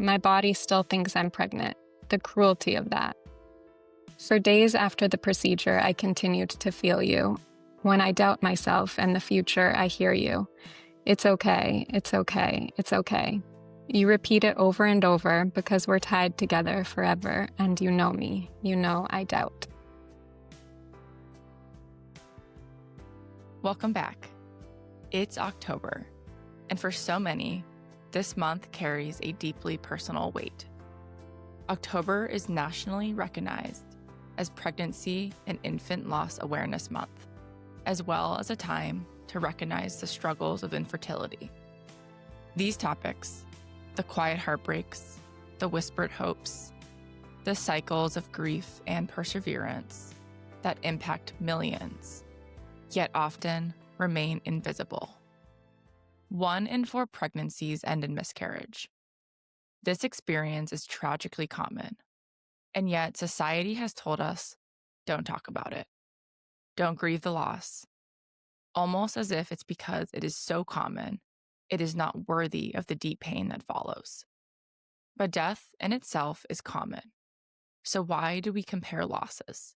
My body still thinks I'm pregnant. The cruelty of that. For days after the procedure, I continued to feel you. When I doubt myself and the future, I hear you. It's okay, it's okay, it's okay. You repeat it over and over because we're tied together forever, and you know me. You know I doubt. Welcome back. It's October, and for so many, this month carries a deeply personal weight. October is nationally recognized as Pregnancy and Infant Loss Awareness Month, as well as a time to recognize the struggles of infertility. These topics, the quiet heartbreaks, the whispered hopes, the cycles of grief and perseverance that impact millions, yet often remain invisible. 1 in 4 pregnancies end in miscarriage. This experience is tragically common, and yet society has told us, don't talk about it. Don't grieve the loss. Almost as if it's because it is so common, it is not worthy of the deep pain that follows. But death in itself is common. So why do we compare losses?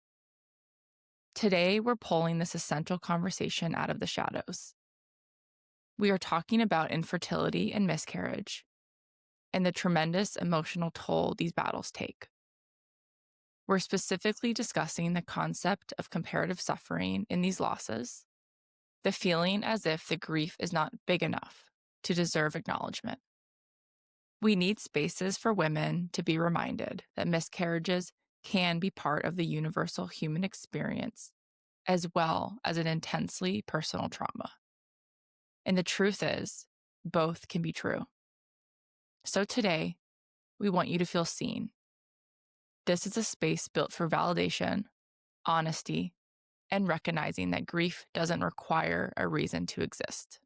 Today, we're pulling this essential conversation out of the shadows. We are talking about infertility and miscarriage, and the tremendous emotional toll these battles take. We're specifically discussing the concept of comparative suffering in these losses, the feeling as if the grief is not big enough to deserve acknowledgement. We need spaces for women to be reminded that miscarriages can be part of the universal human experience, as well as an intensely personal trauma. And the truth is, both can be true. So today, we want you to feel seen. This is a space built for validation, honesty, and recognizing that grief doesn't require a reason to exist.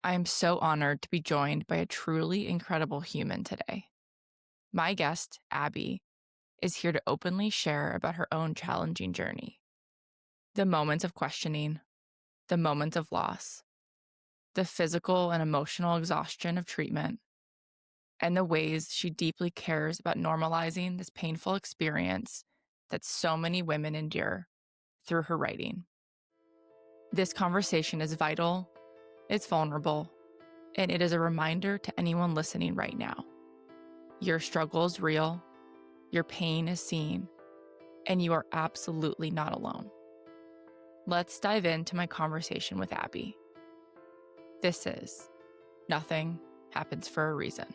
I am so honored to be joined by a truly incredible human today. My guest, Abby, is here to openly share about her own challenging journey. The moments of questioning, the moments of loss, the physical and emotional exhaustion of treatment, and the ways she deeply cares about normalizing this painful experience that so many women endure through her writing. This conversation is vital, it's vulnerable, and it is a reminder to anyone listening right now. Your struggle is real, your pain is seen, and you are absolutely not alone. Let's dive into my conversation with Abby. This is Nothing Happens for a Reason.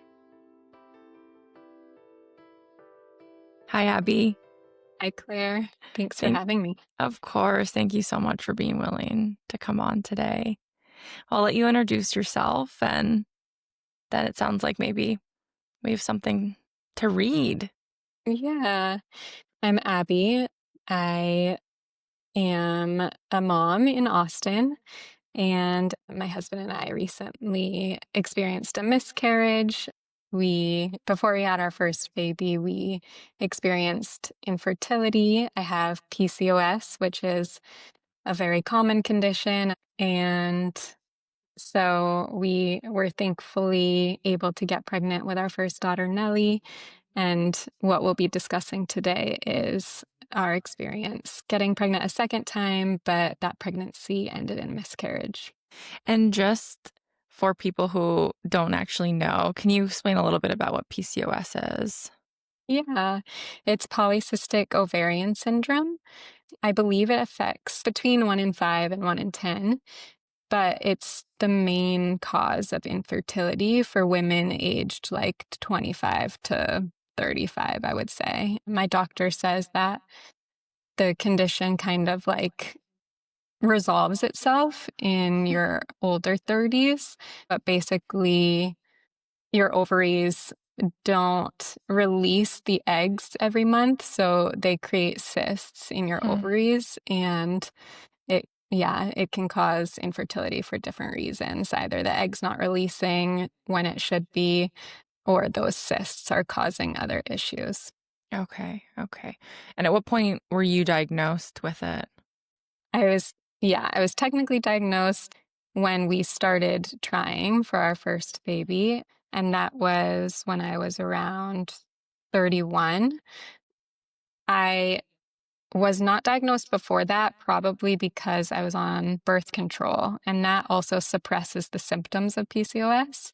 Hi, Abby. Hi, Claire. Thanks for having me. Of course. Thank you so much for being willing to come on today. I'll let you introduce yourself, and then it sounds like maybe we have something to read. Yeah, I'm Abby. I am a mom in Austin, and my husband and I recently experienced a miscarriage. Before we had our first baby, we experienced infertility. I have PCOS, which is a very common condition, and so we were thankfully able to get pregnant with our first daughter, Nellie. And what we'll be discussing today is our experience getting pregnant a second time, but that pregnancy ended in miscarriage. And just for people who don't actually know, can you explain a little bit about what PCOS is? Yeah, it's Polycystic Ovarian Syndrome. I believe it affects between 1 in 5 and 1 in 10, but it's the main cause of infertility for women aged like 25 to 35, I would say. My doctor says that the condition kind of like resolves itself in your older 30s, but basically your ovaries don't release the eggs every month, so they create cysts in your ovaries, and it can cause infertility for different reasons. Either the egg's not releasing when it should be, or those cysts are causing other issues. Okay. And at what point were you diagnosed with it? I was technically diagnosed when we started trying for our first baby. and that was when I was around 31. I was not diagnosed before that, probably because I was on birth control, and that also suppresses the symptoms of PCOS.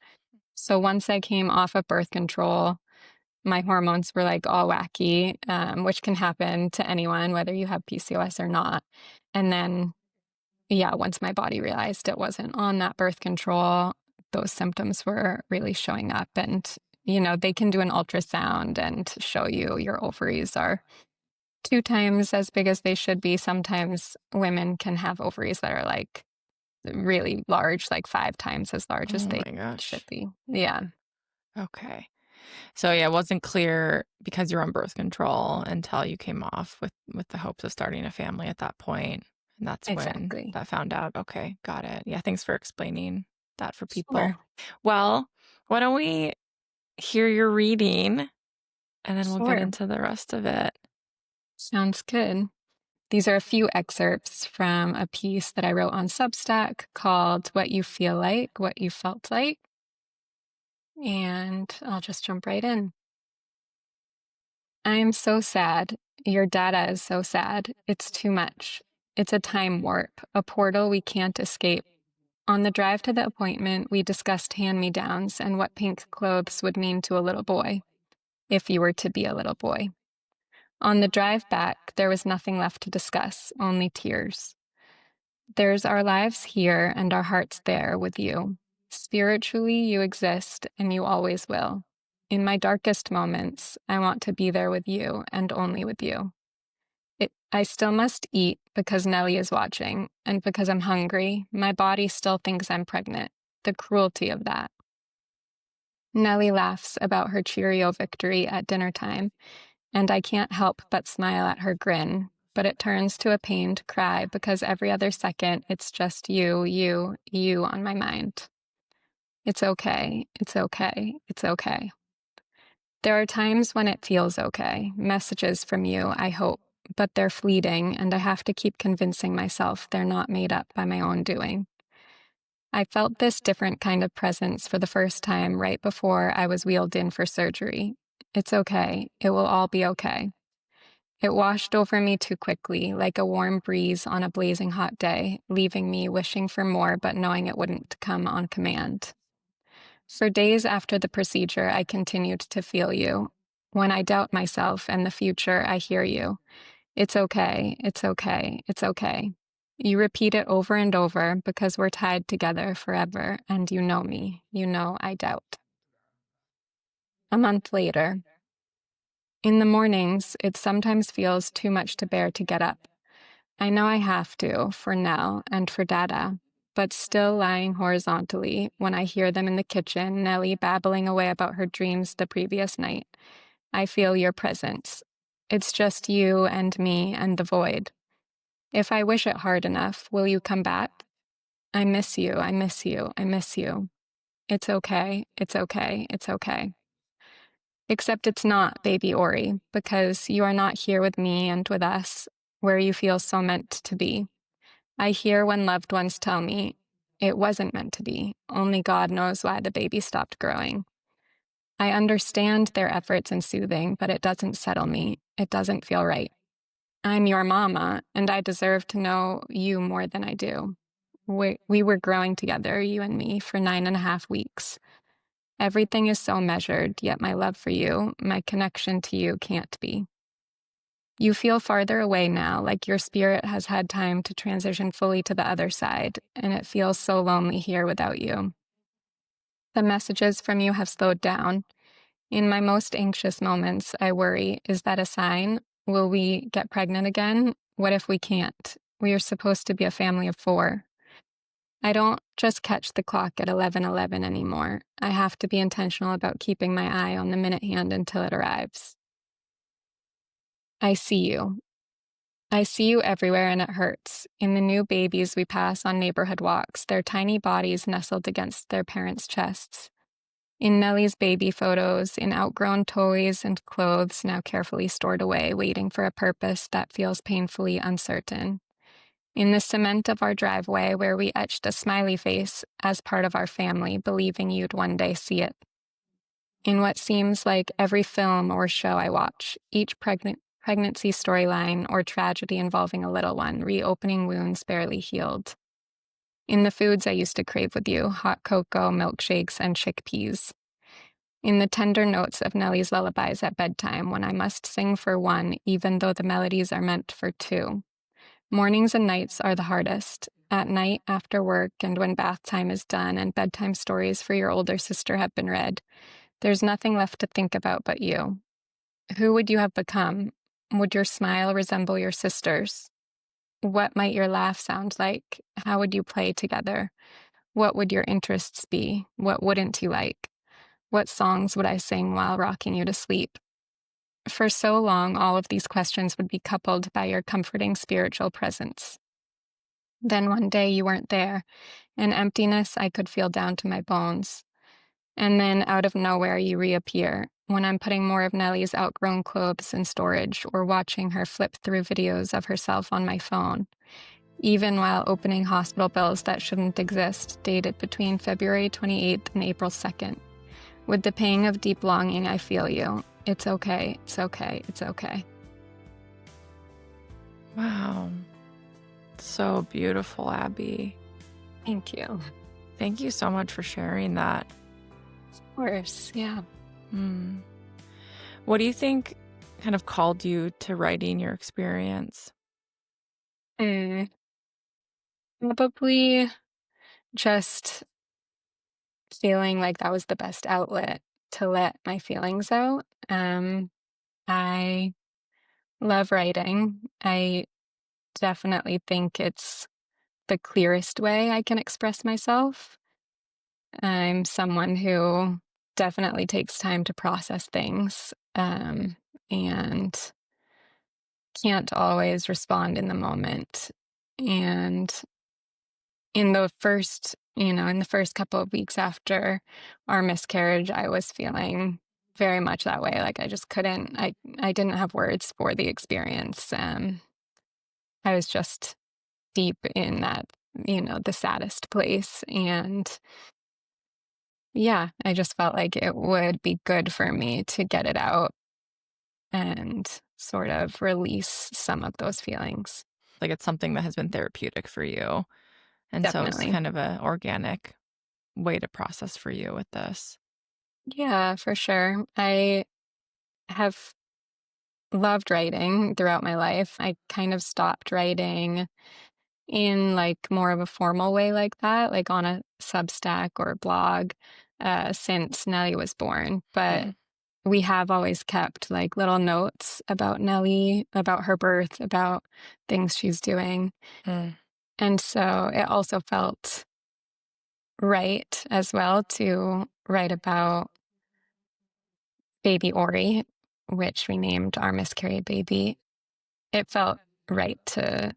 So once I came off of birth control, my hormones were like all wacky, which can happen to anyone, whether you have PCOS or not. And then, yeah, once my body realized it wasn't on that birth control, those symptoms were really showing up. And, they can do an ultrasound and show you your ovaries are 2 times as big as they should be. Sometimes women can have ovaries that are like really large, like 5 times as large as Oh they my gosh. should be. Yeah, Okay. So yeah, it wasn't clear because you're on birth control until you came off with the hopes of starting a family at that point. And that's when exactly. that found out. Okay, got it. Yeah, thanks for explaining that for people. Sure. Well, why don't we hear your reading and then we'll get Sure. into the rest of it. Sounds good. These are a few excerpts from a piece that I wrote on Substack called What You Feel Like, What You Felt Like. And I'll just jump right in. I am so sad. Your data is so sad. It's too much. It's a time warp, a portal we can't escape. On the drive to the appointment, we discussed hand-me-downs and what pink clothes would mean to a little boy, if you were to be a little boy. On the drive back, there was nothing left to discuss, only tears. There's our lives here and our hearts there with you. Spiritually, you exist and you always will. In my darkest moments, I want to be there with you and only with you. I still must eat because Nellie is watching, and because I'm hungry, my body still thinks I'm pregnant. The cruelty of that. Nellie laughs about her Cheerio victory at dinner time, and I can't help but smile at her grin, but it turns to a pained cry because every other second it's just you on my mind. It's okay, it's okay, it's okay. There are times when it feels okay, messages from you, I hope, but they're fleeting, and I have to keep convincing myself they're not made up by my own doing. I felt this different kind of presence for the first time right before I was wheeled in for surgery. It's okay. It will all be okay. It washed over me too quickly, like a warm breeze on a blazing hot day, leaving me wishing for more but knowing it wouldn't come on command. For days after the procedure, I continued to feel you. When I doubt myself and the future, I hear you. It's okay, it's okay, it's okay. You repeat it over and over because we're tied together forever, and you know me. You know I doubt. A month later. In the mornings, it sometimes feels too much to bear to get up. I know I have to, for Nell and for Dada, but still lying horizontally when I hear them in the kitchen, Nellie babbling away about her dreams the previous night, I feel your presence. It's just you and me and the void. If I wish it hard enough, will you come back? I miss you, I miss you, I miss you. It's okay, it's okay, it's okay. Except it's not, baby Ori, because you are not here with me and with us, where you feel so meant to be. I hear when loved ones tell me, it wasn't meant to be. Only God knows why the baby stopped growing. I understand their efforts in soothing, but it doesn't settle me. It doesn't feel right. I'm your mama, and I deserve to know you more than I do. We were growing together, you and me, for 9.5 weeks. Everything is so measured, yet my love for you, my connection to you can't be. You feel farther away now, like your spirit has had time to transition fully to the other side, and it feels so lonely here without you. The messages from you have slowed down. In my most anxious moments, I worry, is that a sign? Will we get pregnant again? What if we can't? We are supposed to be a family of 4. I don't just catch the clock at 11:11 anymore. I have to be intentional about keeping my eye on the minute hand until it arrives. I see you. I see you everywhere and it hurts. In the new babies we pass on neighborhood walks, their tiny bodies nestled against their parents' chests. In Nellie's baby photos, in outgrown toys and clothes now carefully stored away, waiting for a purpose that feels painfully uncertain. In the cement of our driveway where we etched a smiley face as part of our family, believing you'd one day see it. In what seems like every film or show I watch, each pregnancy storyline or tragedy involving a little one, reopening wounds barely healed. In the foods I used to crave with you, hot cocoa, milkshakes, and chickpeas. In the tender notes of Nellie's lullabies at bedtime when I must sing for one, even though the melodies are meant for two. Mornings and nights are the hardest. At night, after work, and when bath time is done and bedtime stories for your older sister have been read, there's nothing left to think about but you. Who would you have become? Would your smile resemble your sister's? What might your laugh sound like? How would you play together? What would your interests be? What wouldn't you like? What songs would I sing while rocking you to sleep? For so long, all of these questions would be coupled by your comforting spiritual presence. Then one day you weren't there, an emptiness I could feel down to my bones. And then out of nowhere you reappear, when I'm putting more of Nellie's outgrown clothes in storage or watching her flip through videos of herself on my phone, even while opening hospital bills that shouldn't exist, dated between February 28th and April 2nd. With the pang of deep longing, I feel you. It's okay, it's okay, it's okay. Wow. So beautiful, Abby. Thank you. Of Thank you so much for sharing that. course, yeah. What do you think kind of called you to writing your experience? Probably just feeling like that was the best outlet to let my feelings out. I love writing. I definitely think it's the clearest way I can express myself. I'm someone who definitely takes time to process things, and can't always respond in the moment. And in the first couple of weeks after our miscarriage, I was feeling very much that way. Like I just couldn't, I didn't have words for the experience. I was just deep in that, the saddest place. And yeah, I just felt like it would be good for me to get it out and sort of release some of those feelings. Like it's something that has been therapeutic for you. And so it's Definitely. kind of an organic way to process for you with this. Yeah, for sure. I have loved writing throughout my life. I kind of stopped writing in like more of a formal way like that, like on a Substack or blog, since Nellie was born. But Mm, we have always kept like little notes about Nellie, about her birth, about things she's doing. mm, And so it also felt right as well to write about baby Ori, which we named our miscarried baby. It felt right to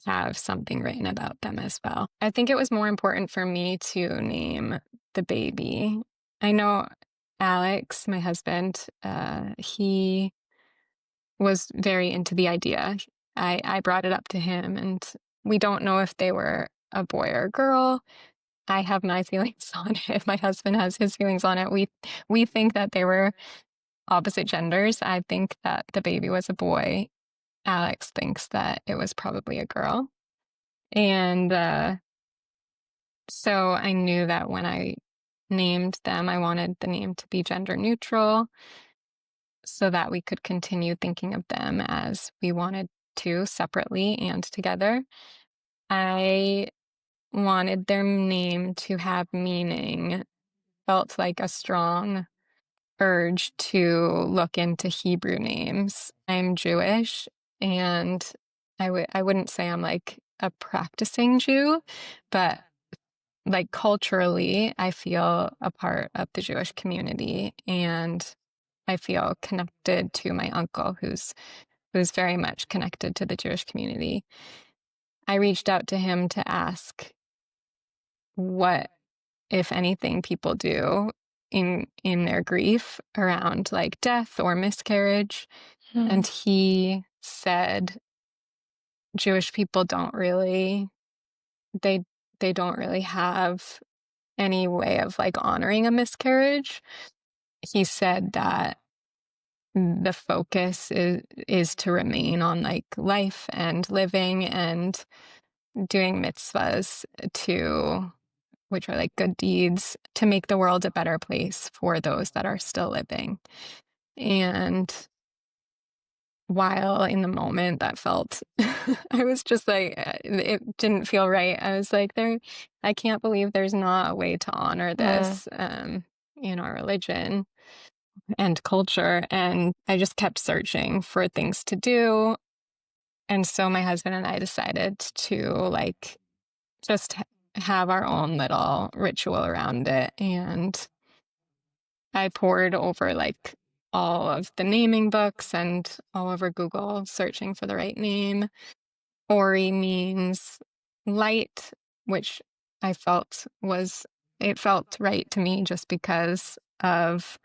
have something written about them as well. I think it was more important for me to name the baby. I know Alex, my husband, he was very into the idea. I brought it up to him, and we don't know if they were a boy or a girl. I have my feelings on it. My husband has his feelings on it. We think that they were opposite genders. I think that the baby was a boy. Alex thinks that it was probably a girl. And so I knew that when I named them, I wanted the name to be gender neutral so that we could continue thinking of them as we wanted to, separately and together. I wanted their name to have meaning, felt like a strong urge to look into Hebrew names. I'm Jewish, and I wouldn't say I'm like a practicing Jew, but like culturally, I feel a part of the Jewish community, and I feel connected to my uncle who's very much connected to the Jewish community. I reached out to him to ask what, if anything, people do in their grief around like death or miscarriage. And mm, he said Jewish people don't really they they don't really have any way of like honoring a miscarriage. he said that the focus is to remain on like life and living and doing mitzvahs to which are like good deeds to make the world a better place for those that are still living. And while in the moment that felt, I was just like, it didn't feel right. I was like, I can't believe there's not a way to honor Mm. this in our religion and culture. And I just kept searching for things to do. And so my husband and I decided to like just have our own little ritual around it. And I poured over like all of the naming books and all over Google searching for the right name. Ori means light, which I felt it felt right to me just because of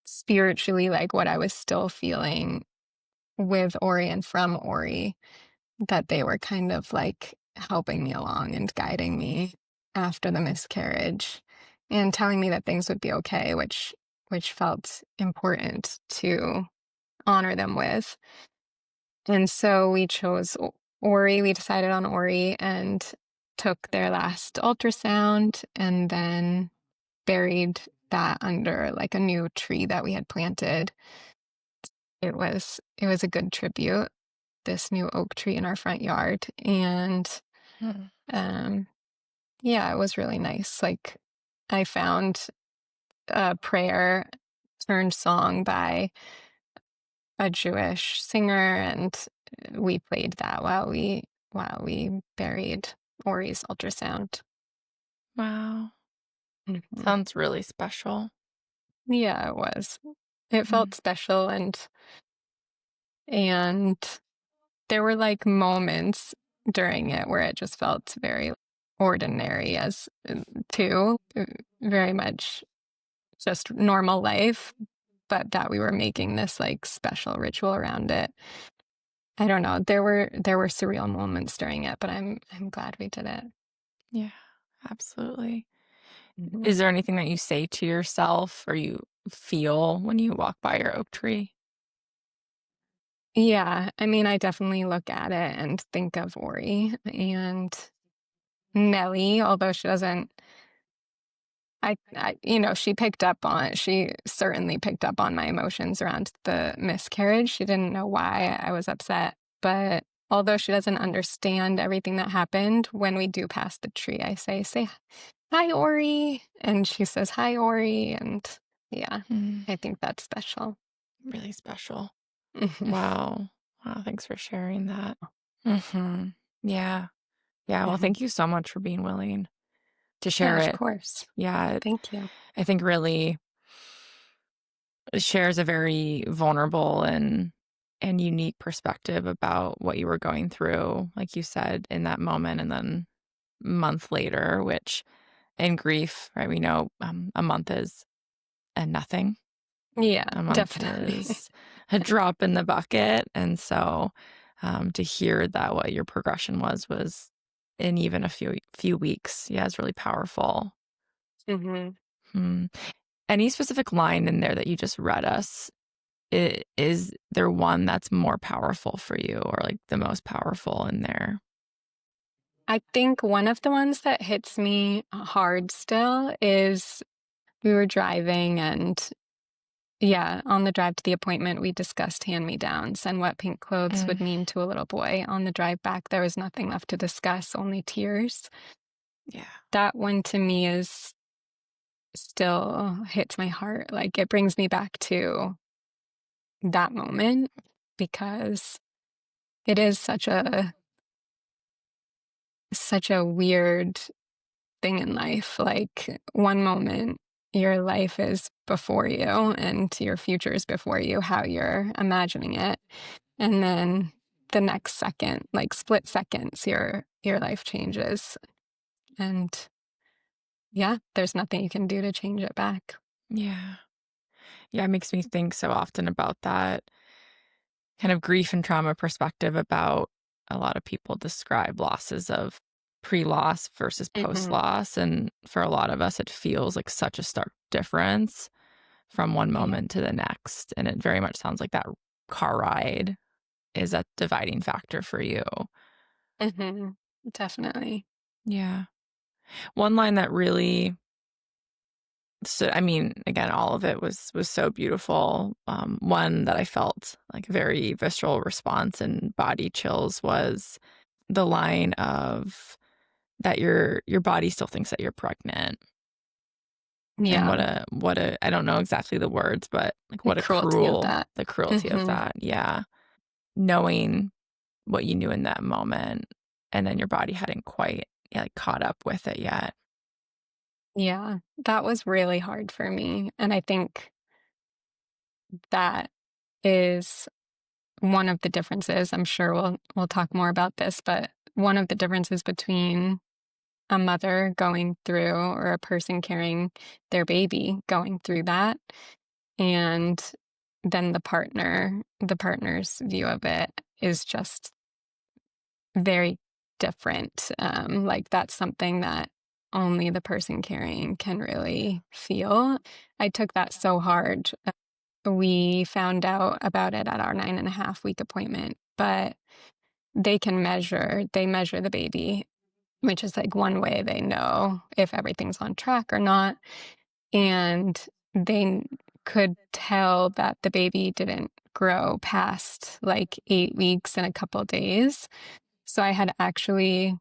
spiritually like what I was still feeling with Ori and from Ori, that they were kind of like helping me along and guiding me after the miscarriage and telling me that things would be okay, which felt important to honor them with. And so we chose Ori. We decided on Ori and took their last ultrasound and then buried that under like a new tree that we had planted. It was a good tribute, this new oak tree in our front yard. And Mm. um yeah, it was really nice. Like I found a prayer turned song by a Jewish singer, and we played that while we buried Ori's ultrasound. Wow. Mhm. Sounds really special. Yeah, it was. It felt Mm. special, and there were like moments during it where it just felt very ordinary as too, very much just normal life, but that we were making this like special ritual around it. I don't know. There were surreal moments during it, but I'm glad we did it. Yeah, absolutely. Mhm. Is there anything that you say to yourself or you feel when you walk by your oak tree? Yeah, I mean, I definitely look at it and think of Ori and Nellie, although she doesn't. She certainly picked up on my emotions around the miscarriage. She didn't know why I was upset, but although she doesn't understand everything that happened, when we do pass the tree, I say hi, Ori. And she says, hi, Ori. And yeah, Mm, I think that's special. really special. Mhm. Wow. Wow, thanks for sharing that. Mhm. Yeah. Yeah, well, Mhm. thank you so much for being willing to Yeah, share of it. course. Yeah, Thank you. I think really shares a very vulnerable and unique perspective about what you were going through, like you said, in that moment, and then a month later, which in grief, right, we know, a month is a nothing. Yeah, A month definitely. is a drop in the bucket, and so, to hear that what your progression was in even a few weeks, yeah, is really powerful. Mhm. Hmm. Any specific line in there that you just read us, is there one that's more powerful for you or, like, the most powerful in there? I think one of the ones that hits me hard still is we were driving and yeah, on the drive to the appointment, we discussed hand-me-downs and what pink clothes Mm, would mean to a little boy. On the drive back, there was nothing left to discuss, only tears. yeah. That one to me is still hits my heart. Like it brings me back to that moment because it is such a weird thing in life. Like one moment your life is before you and your future is before you, how you're imagining it. And then the next second, like split seconds, your life changes. And yeah, there's nothing you can do to change it back. Yeah. Yeah, it makes me think so often about that kind of grief and trauma perspective about a lot of people describe losses of pre-loss versus Hmm. post-loss, and for a lot of us, it feels like such a stark difference from one Yeah. moment to the next. And it very much sounds like that car ride is a dividing factor for you. Hmm. Definitely. Yeah. One line that really, so I mean, again, all of it was so beautiful. One that I felt like a very visceral response and body chills was the line of that your body still thinks that you're pregnant. And Yeah. what a I don't know exactly the words, but like The what a cruelty of cruel that. the cruelty of Hmm. that. Yeah. Knowing what you knew in that moment and then your body hadn't quite like caught up with it yet. Yeah. That was really hard for me. And I think that is one of the differences. I'm sure we'll talk more about this, but one of the differences between a mother going through or a person carrying their baby going through that and then the partner's view of it is just very different. Like that's something that only the person carrying can really feel. I took that so hard. We found out about it at our 9.5 week appointment, but they measure the baby, which is like one way they know if everything's on track or not. And they could tell that the baby didn't grow past like 8 weeks and a couple days. So I had actually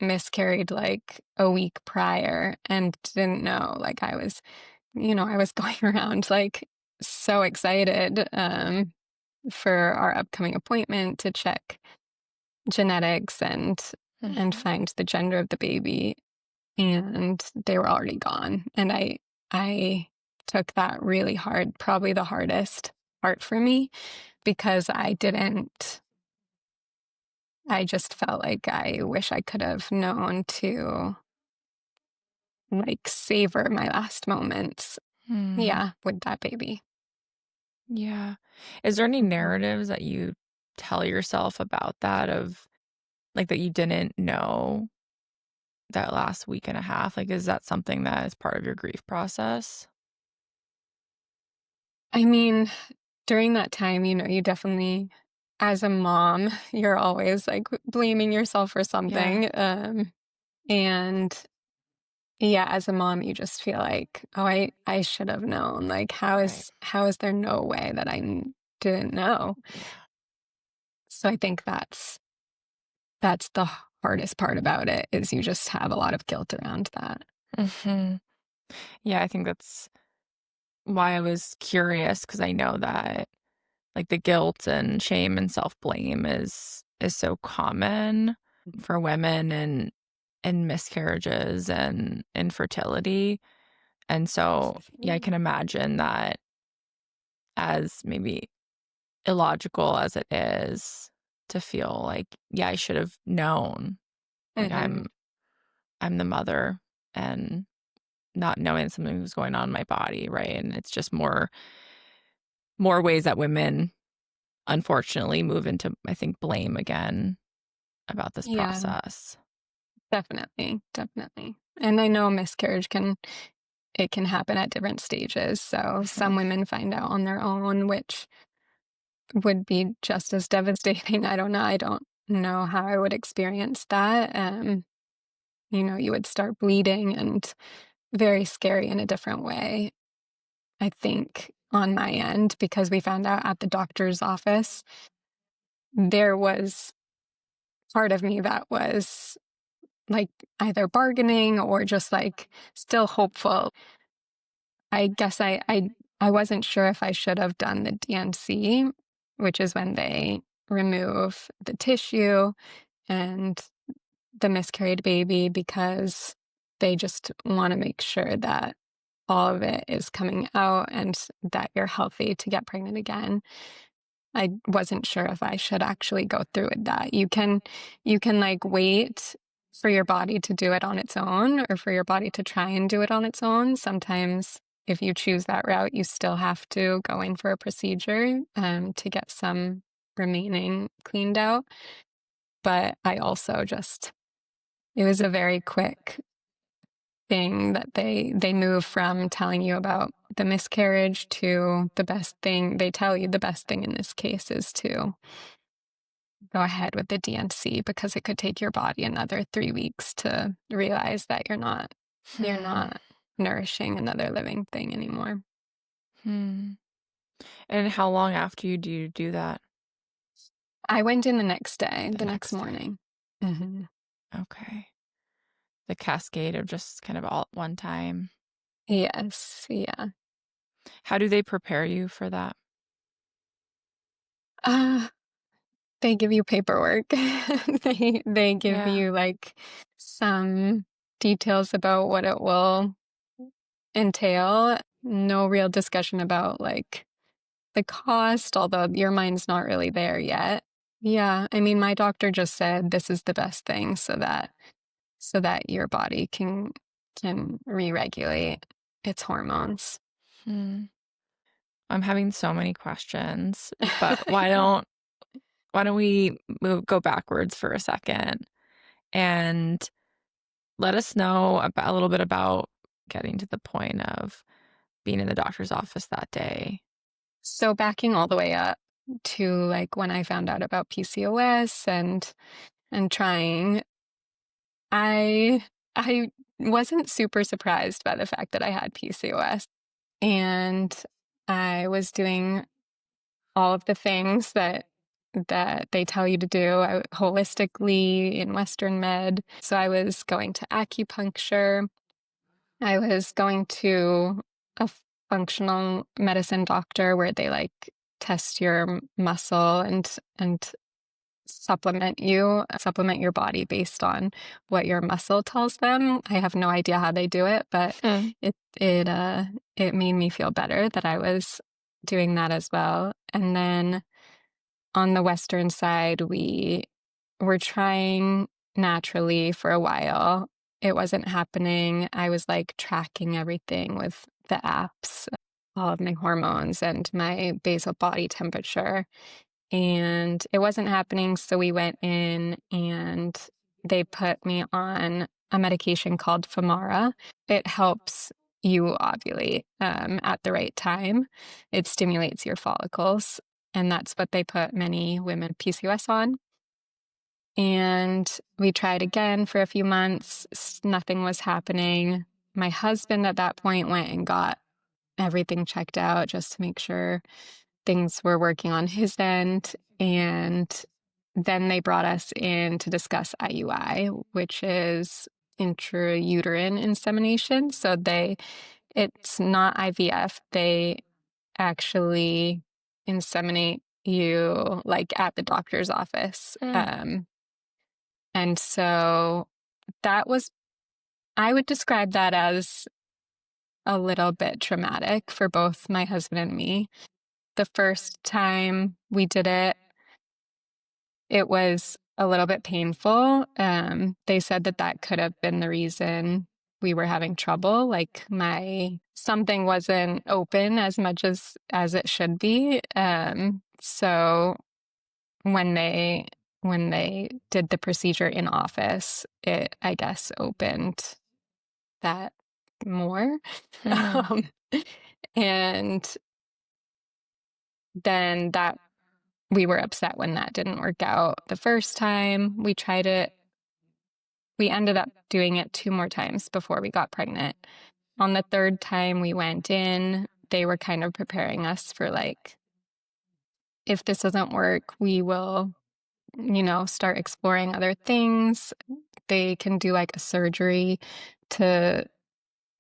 miscarried like a week prior and didn't know. Like I was going around like so excited for our upcoming appointment to check genetics and Mhm. find the gender of the baby, and they were already gone. And I took that really hard, probably the hardest part for me, because I just felt like I wish I could have known to like savor my last moments. Hmm. Yeah, with that baby. Yeah. Is there any Mhm. narratives that you tell yourself about that of like that you didn't know that last week and a half? Like, is that something that is part of your grief process? I mean, during that time, you definitely, as a mom, you're always like blaming yourself for Yeah. something. And yeah, as a mom, you just feel like, oh, I should have known. Like, Right. how is there no way that didn't know? Yeah. So I think that's the hardest part about it is you just have a lot of guilt around that. Hmm. Yeah, I think that's why I was curious because I know that like the guilt and shame and self-blame is so common for women and miscarriages and infertility. And so, yeah, I can imagine that as maybe illogical as it is to feel like, yeah, I should have known. Like Hmm. I'm the mother and not knowing something was going on in my body, right? And it's just more ways that women unfortunately move into, I think, blame again about this Yeah, process. definitely, definitely. And I know miscarriage can happen at different stages. So some Mhm. women find out on their own, which would be just as devastating. I don't know. I don't know how I would experience that. You would start bleeding and very scary in a different way. I think on my end, because we found out at the doctor's office, there was part of me that was like either bargaining or just like still hopeful. I guess I wasn't sure if I should have done the DNC, which is when they remove the tissue and the miscarried baby because they just want to make sure that all of it is coming out and that you're healthy to get pregnant again. I wasn't sure if I should actually go through with that. You can like wait for your body to do it on its own or for your body to try and do it on its own. Sometimes if you choose that route, you still have to go in for a procedure to get some remaining cleaned out. But I also just it was a very quick thing that they move from telling you about the miscarriage to the best thing. They tell you the best thing in this case is to go ahead with the DNC because it could take your body another 3 weeks to realize that you're Hmm. not nourishing another living thing anymore. Hmm. And how long after you do that? I went in the next day, The the next next day. morning. Hmm. Okay. The cascade of just kind of all at one time. Yes, yeah. How do they prepare you for that? Uh, they give you paperwork. They give Yeah. you like some details about what it will entail. No real discussion about like the cost, although your mind's not really there yet. Yeah, I mean, my doctor just said this is the best thing so that your body can re-regulate its hormones. Hmm. I'm having so many questions, but why don't we go backwards for a second and let us know about a little bit about getting to the point of being in the doctor's office that day. So backing all the way up to like when I found out about PCOS and trying, I wasn't super surprised by the fact that I had PCOS. And I was doing all of the things that they tell you to do holistically in Western med. So I was going to acupuncture. I was going to a functional medicine doctor where they like test your muscle and supplement your body based on what your muscle tells them. I have no idea how they do it, but Hmm. it made me feel better that I was doing that as well. And then on the Western side, we were trying naturally for a while. It wasn't happening. I was like tracking everything with the apps, all of my hormones and my basal body temperature. And it wasn't happening. So we went in and they put me on a medication called Femara. It helps you ovulate at the right time. It stimulates your follicles. And that's what they put many women with PCOS on. And we tried again for a few months. Nothing was happening. My husband at that point went and got everything checked out just to make sure things were working on his end. And then they brought us in to discuss IUI, which is intrauterine insemination. So it's not IVF. They actually inseminate you like at the doctor's office. Hmm. And so that was, I would describe that as a little bit traumatic for both my husband and me. The first time we did it, it was a little bit painful. They said that could have been the reason we were having trouble. Like something wasn't open as much as it should be. So when they did the procedure in office, it, I guess, opened that more. Hmm. Um, and then that we were upset when that didn't work out the first time. We tried it. We ended up doing it 2 more times before we got pregnant. On the third time we went in, they were kind of preparing us for like, if this doesn't work, we will, start exploring other things. They can do like a surgery to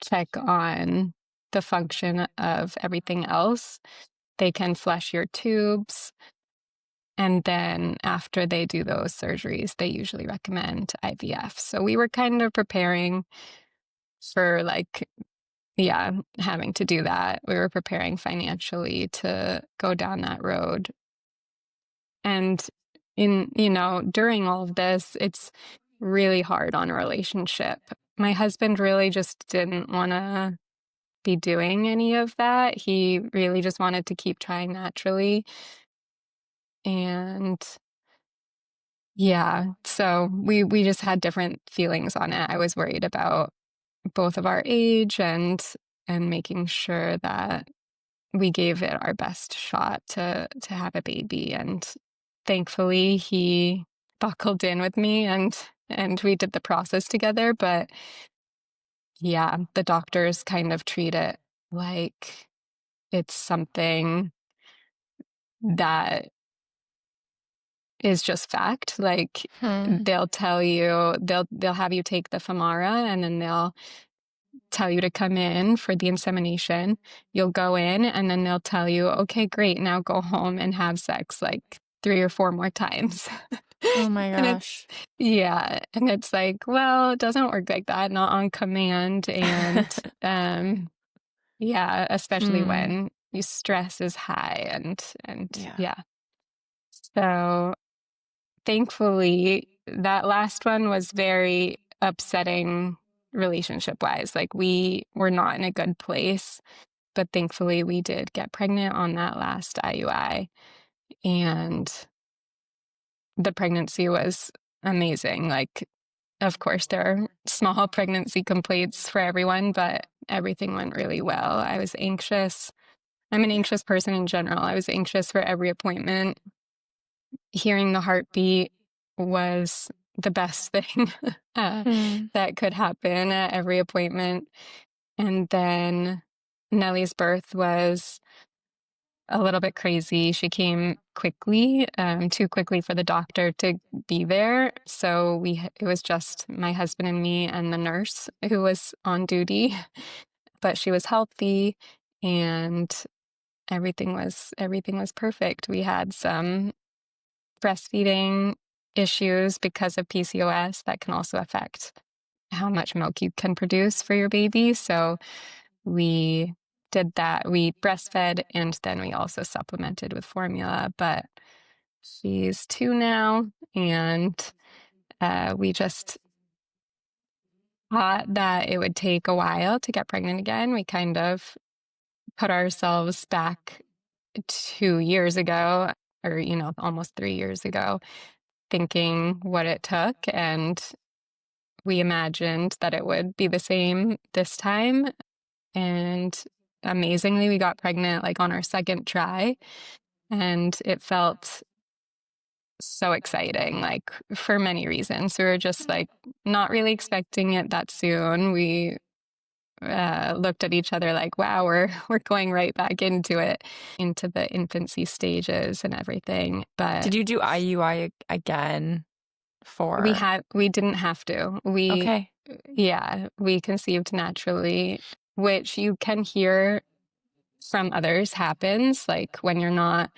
check on the function of everything else. They can flush your tubes. And then after they do those surgeries, they usually recommend IVF. So we were kind of preparing for like, yeah, having to do that. We were preparing financially to go down that road. And during all of this, it's really hard on a relationship. My husband really just didn't want to be doing any of that. He really just wanted to keep trying naturally. And yeah, so we just had different feelings on it. I was worried about both of our age and and making sure that we gave it our best shot to have a baby. And thankfully he buckled in with me and we did the process together. But yeah, the doctors kind of treat it like it's something that is just fact. Like they'll tell you, they'll have you take the Femara, and then they'll tell you to come in for the insemination. You'll go in, and then they'll tell you, okay, great, now go home and have sex like 3 or 4 more times. Oh my And gosh. and it's like, well, it doesn't work like that, not on command. And yeah, especially when your stress is high and yeah. So thankfully, that last one was very upsetting relationship wise. Like we were not in a good place, but thankfully we did get pregnant on that last IUI, and the pregnancy was amazing. Like, of course, there are small pregnancy complaints for everyone, but everything went really well. I was anxious. I'm an anxious person in general. I was anxious for every appointment. Hearing the heartbeat was the best thing that could happen at every appointment. And then Nellie's birth was a little bit crazy. She came quickly, too quickly for the doctor to be there. So it was just my husband and me and the nurse who was on duty, but she was healthy and everything was perfect. We had some breastfeeding issues because of PCOS that can also affect how much milk you can produce for your baby. So we did that. We breastfed, and then we also supplemented with formula. But she's 2 now, and we just thought that it would take a while to get pregnant again. We kind of put ourselves back 2 years ago, or, almost 3 years ago, thinking what it took. And we imagined that it would be the same this time. And amazingly, we got pregnant like on our second try. And it felt so exciting, like for many reasons. We were just like not really expecting it that soon. We looked at each other like, wow, we're going right back into it, into the infancy stages and everything. But did you do IUI again for? we didn't have to. Okay. Yeah, we conceived naturally, which you can hear from others happens. Like when you're not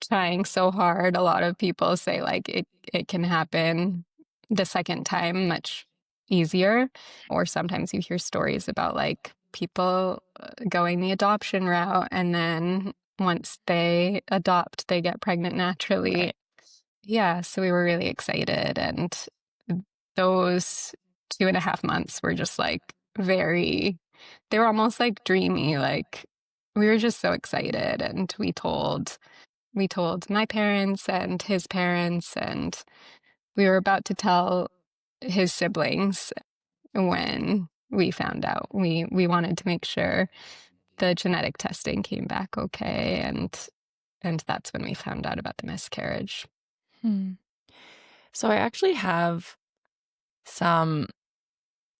trying so hard, a lot of people say like it can happen the second time much easier. Or sometimes you hear stories about like people going the adoption route, and then once they adopt, they get pregnant naturally. Right. Yeah, so we were really excited, and those 2.5 months were just like they were almost like dreamy. Like we were just so excited, and we told my parents and his parents, and we were about to tell his siblings when we found out. We wanted to make sure the genetic testing came back okay, and that's when we found out about the miscarriage. So I actually have some,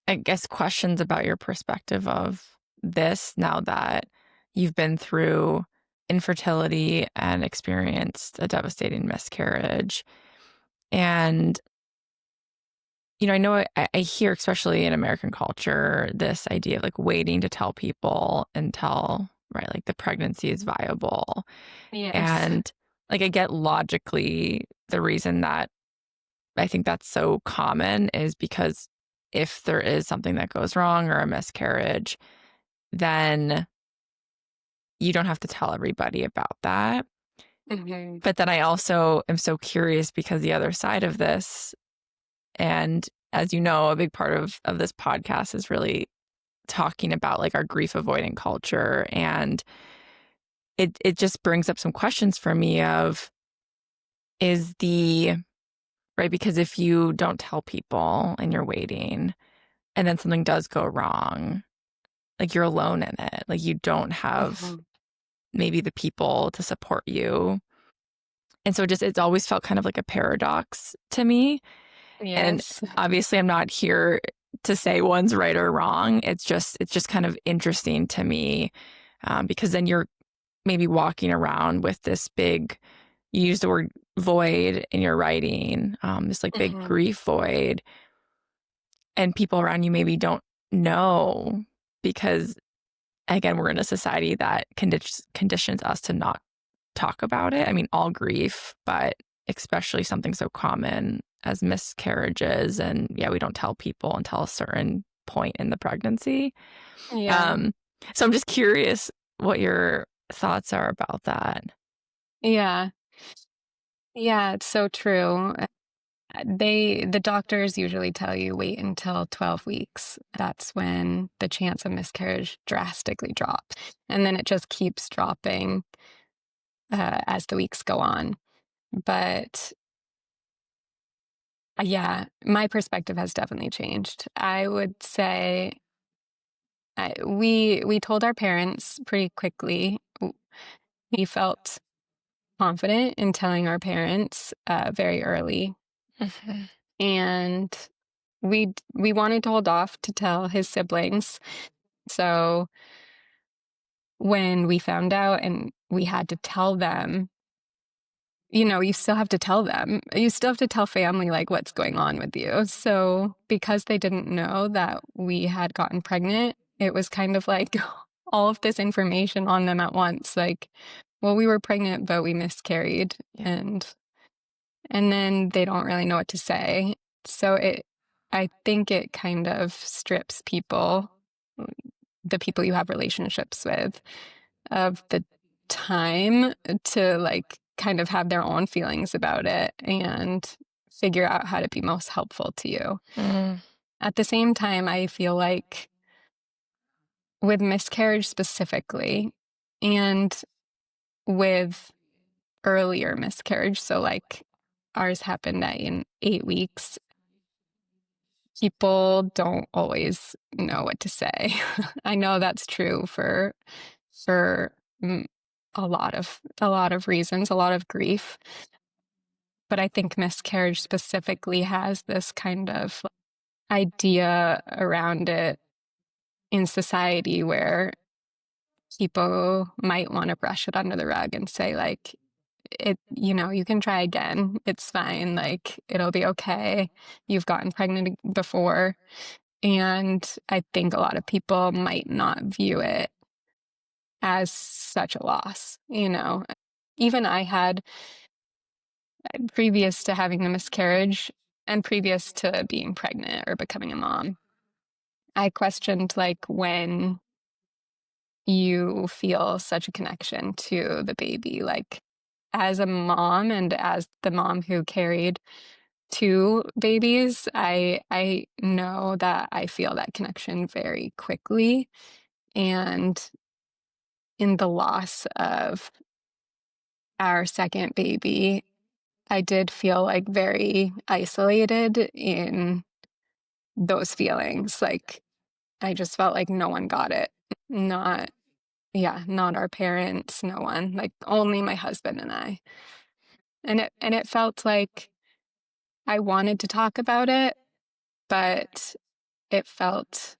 I guess, questions about your perspective of this now that you've been through infertility and experienced a devastating miscarriage. And, I know I hear, especially in American culture, this idea of like waiting to tell people until, right, like the pregnancy is viable. Yes. And like I get logically the reason that I think that's so common is because if there is something that goes wrong or a miscarriage, then you don't have to tell everybody about that. Mm-hmm. But then I also am so curious because the other side of this, and as you know, a big part of this podcast is really talking about like our grief avoidant culture. And it just brings up some questions for me of right, because if you don't tell people and you're waiting and then something does go wrong, like you're alone in it. Like you don't have Mhm. maybe the people to support you. And so it's always felt kind of like a paradox to me. And Yes. obviously I'm not here to say one's right or wrong. It's just kind of interesting to me, because then you're maybe walking around with this big, you use the word void in your writing, this like big Mhm. grief void, and people around you maybe don't know because again, we're in a society that conditions us to not talk about it. I mean, all grief, but especially something so common as miscarriages. And yeah, we don't tell people until a certain point in the pregnancy. Yeah. Um, so I'm just curious what your thoughts are about that. Yeah. Yeah, it's so true. The doctors usually tell you wait until 12 weeks. That's when the chance of miscarriage drastically drops. And then it just keeps dropping as the weeks go on. But yeah, my perspective has definitely changed. I would say we told our parents pretty quickly. We felt confident in telling our parents very early, Mhm. and we wanted to hold off to tell his siblings. So when we found out and we had to tell them, you still have to tell them. You still have to tell family like what's going on with you. So because they didn't know that we had gotten pregnant, it was kind of like all of this information on them at once. Like, well, we were pregnant, but we miscarried, Yeah. and then they don't really know what to say. So I think it kind of strips people, the people you have relationships with, of the time to like kind of have their own feelings about it and figure out how to be most helpful to you. Mm. At the same time, I feel like with miscarriage specifically and with earlier miscarriage, so like ours happened in 8 weeks, people don't always know what to say. I know that's true for mm, a lot of reasons, a lot of grief, but I think miscarriage specifically has this kind of idea around it in society where people might want to brush it under the rug and say like you can try again. It's fine. Like it'll be okay. You've gotten pregnant before. And I think a lot of people might not view it as such a loss. Even I had, previous to having the miscarriage and previous to being pregnant or becoming a mom, I questioned like when you feel such a connection to the baby, like as a mom and as the mom who carried two babies, I know that I feel that connection very quickly. And in the loss of our second baby, I did feel like very isolated in those feelings. Like I just felt like no one got it. Not, yeah, not our parents, no one, like only my husband and I. And it felt like I wanted to talk about it, but it felt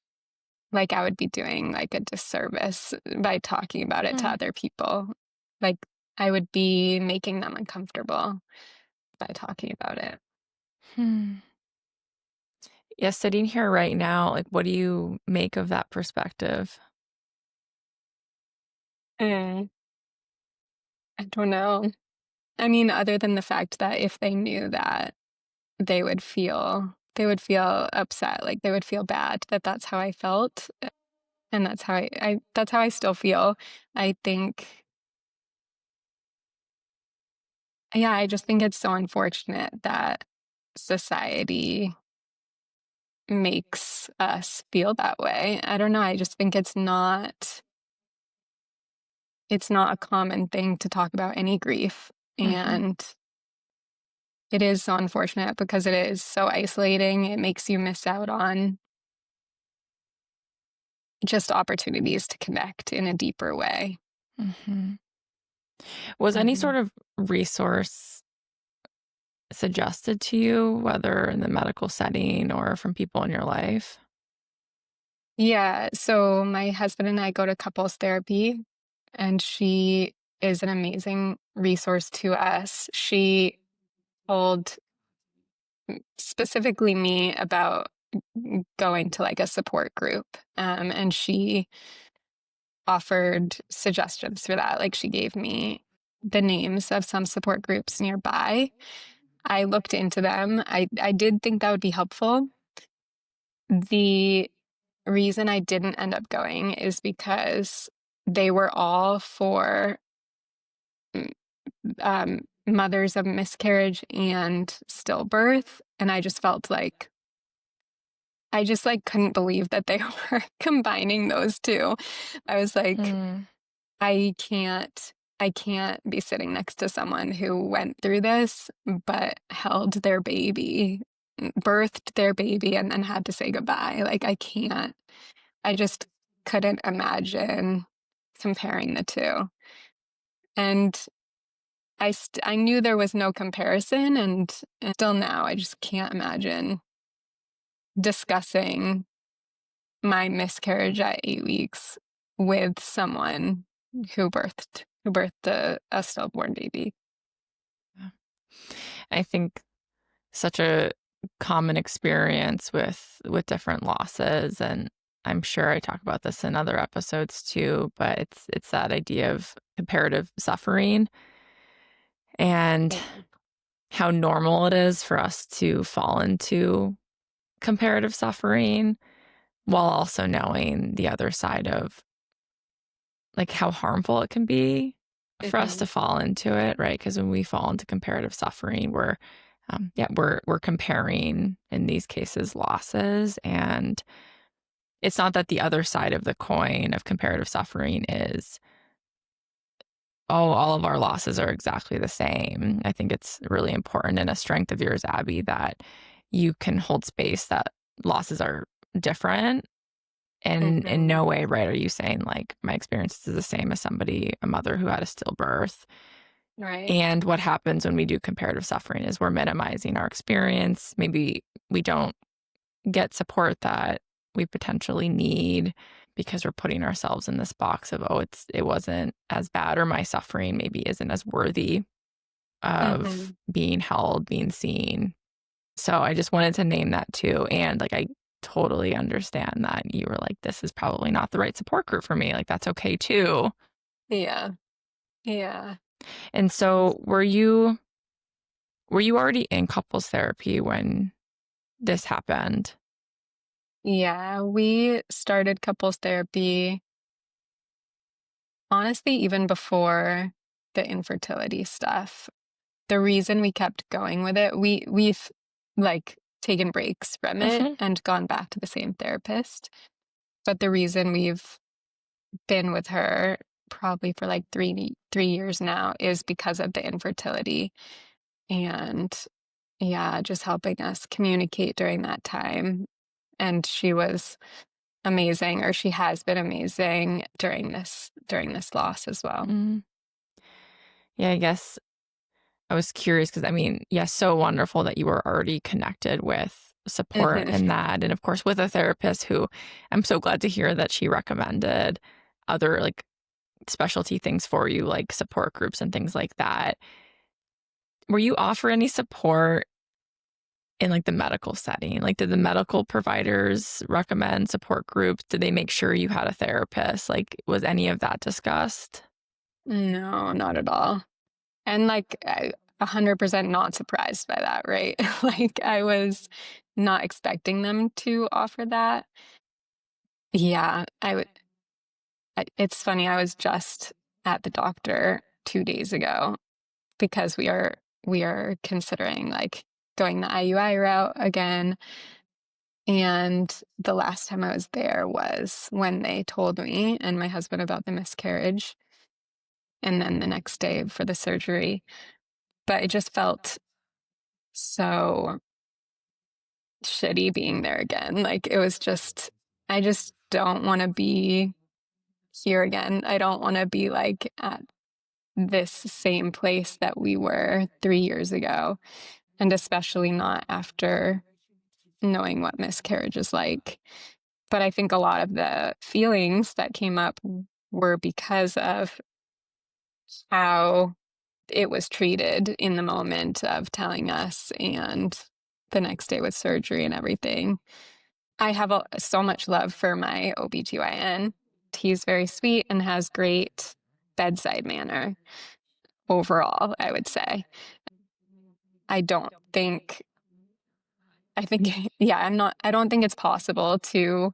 like I would be doing like a disservice by talking about it to Mm. other people. Like I would be making them uncomfortable by talking about it. Hmm. Yeah, sitting here right now, like, what do you make of that perspective? Mm, I don't know. I mean, other than the fact that if they knew that, they would feel upset, like they would feel bad that that's how I felt, and that's how I still feel. I think, yeah, I just think it's so unfortunate that society makes us feel that way. I don't know. I just think it's not a common thing to talk about any grief. Mhm. And it is so unfortunate because it is so isolating. It makes you miss out on just opportunities to connect in a deeper way. Mm-hmm. Was any Mhm. sort of resource suggested to you, whether in the medical setting or from people in your life? Yeah, so my husband and I go to couples therapy, and she is an amazing resource to us. She told specifically me about going to like a support group, and she offered suggestions for that. Like she gave me the names of some support groups nearby. I looked into them. I did think that would be helpful. The reason I didn't end up going is because they were all for mm, mothers of miscarriage and stillbirth, and I just felt like I just like couldn't believe that they were combining those two. I was like, Mm, I can't be sitting next to someone who went through this, but held their baby, birthed their baby, and then had to say goodbye. Like, I can't. I just couldn't imagine comparing the two. And I knew there was no comparison, and still now I just can't imagine discussing my miscarriage at 8 weeks with someone who birthed a stillborn baby. yeah. I think such a common experience with different losses, and I'm sure I talk about this in other episodes too, but it's that idea of comparative suffering and Yeah. how normal it is for us to fall into comparative suffering while also knowing the other side of like how harmful it can be for us to Mhm. fall into it, right? Because when we fall into comparative suffering, we're comparing in these cases losses, and it's not that the other side of the coin of comparative suffering is, oh, all of our losses are exactly the same. I think it's really important and a strength of yours, Abby, that you can hold space that losses are different. And in Mhm. no way, right, are you saying like my experience is the same as a mother who had a stillbirth. Right. And what happens when we do comparative suffering is we're minimizing our experience. Maybe we don't get support that we potentially need because we're putting ourselves in this box of, oh, it wasn't as bad, or my suffering maybe isn't as worthy of Mhm. being held, being seen. So I just wanted to name that too. And like I totally understand that you were like, this is probably not the right support group for me. Like that's okay too. Yeah. Yeah. And so were you already in couples therapy when this happened? Yeah. We started couples therapy, honestly, even before the infertility stuff. The reason we kept going with it, we've like taken breaks from it Hmm. and gone back to the same therapist. But the reason we've been with her probably for like 3 years now is because of the infertility. And yeah, just helping us communicate during that time. And she was amazing, or she has been amazing during this loss as well. Mm. Yeah, I guess I was curious because I mean, yes, so wonderful that you were already connected with support Mhm. and that. And of course, with a therapist who I'm so glad to hear that she recommended other like specialty things for you, like support groups and things like that. Were you offered any support in like the medical setting? Like, did the medical providers recommend support groups? Did they make sure you had a therapist? Like, was any of that discussed? No, not at all. And like 100% not surprised by that, right? Like I was not expecting them to offer that. Yeah, I would. It's funny. I was just at the doctor 2 days ago because we are considering like going the IUI route again. And the last time I was there was when they told me and my husband about the miscarriage, and then the next day for the surgery. But it just felt so shitty being there again. Like it was just, I just don't want to be here again. I don't want to be like at this same place that we were 3 years ago. And especially not after knowing what miscarriage is like. But I think a lot of the feelings that came up were because of how it was treated in the moment of telling us and the next day with surgery and everything. I have so much love for my OBGYN. He's very sweet and has great bedside manner overall, I would say. I don't think, I think, yeah, I don't think it's possible to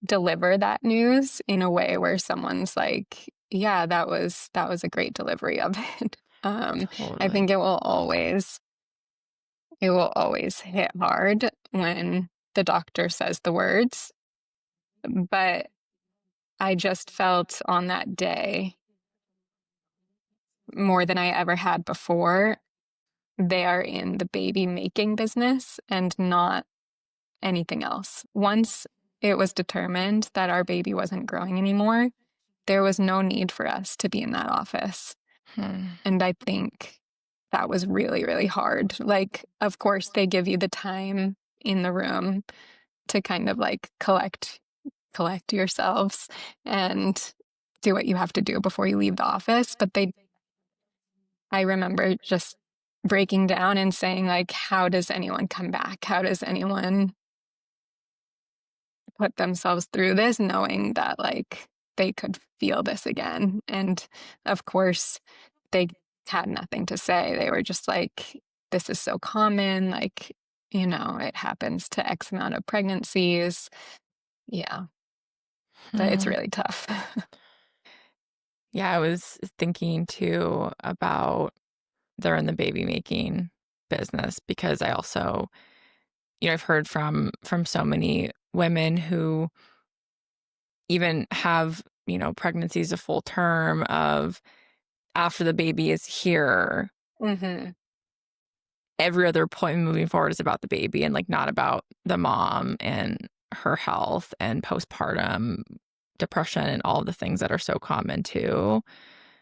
deliver that news in a way where someone's like, yeah, that was a great delivery of it. I Totally. think it will always hit hard when the doctor says the words. But I just felt on that day more than I ever had before. They are in the baby making business and not anything else. Once it was determined that our baby wasn't growing anymore, there was no need for us to be in that office. Hmm. And I think that was really, really hard. Like, of course, they give you the time in the room to kind of like collect yourselves and do what you have to do before you leave the office. But I remember just breaking down and saying, like, how does anyone come back? How does anyone put themselves through this knowing that like they could feel this again? And of course, they had nothing to say. They were just like, this is so common. Like, it happens to X amount of pregnancies. Yeah, but it's Hmm. really tough. Yeah, I was thinking too about they're in the baby making business because I also, I've heard from so many women who even have, pregnancies a full term of after the baby is here, Hmm. every other appointment moving forward is about the baby and like not about the mom and her health and postpartum depression and all the things that are so common too.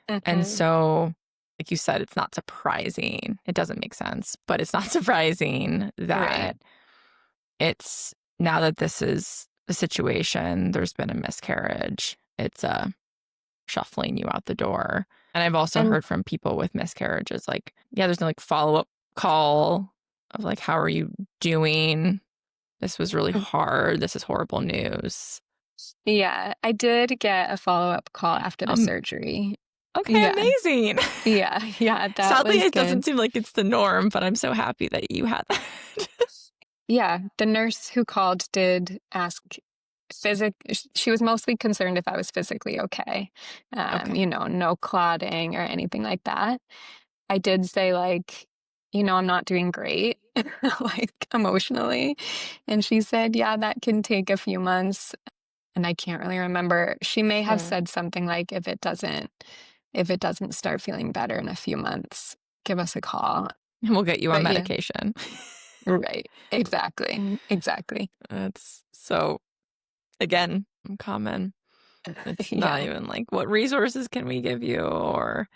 And Hmm. so, like you said, it's not surprising. It doesn't make sense, but it's not surprising Right. that it's now that this is the situation, there's been a miscarriage. It's shuffling you out the door. And I've also And heard from people with miscarriages, like, yeah, there's no like follow up call of like, how are you doing? This was really hard. This is horrible news. yeah, I did get a follow-up call after the Um, surgery. okay, Yeah. amazing. Yeah. Yeah, that Sadly, was it good. doesn't seem like it's the norm, but I'm so happy that you had that. Yeah, the nurse who called did ask she was mostly concerned if I was physically okay. Okay. No clotting or anything like that. I did say like, I'm not doing great, like emotionally. And she said, yeah, that can take a few months. And I can't really remember. She may have Sure. said something like, if it doesn't start feeling better in a few months, give us a call. And we'll get you on But yeah, medication. right. Exactly. Exactly. That's so, again, common. It's not Yeah. even like, what resources can we give you? Or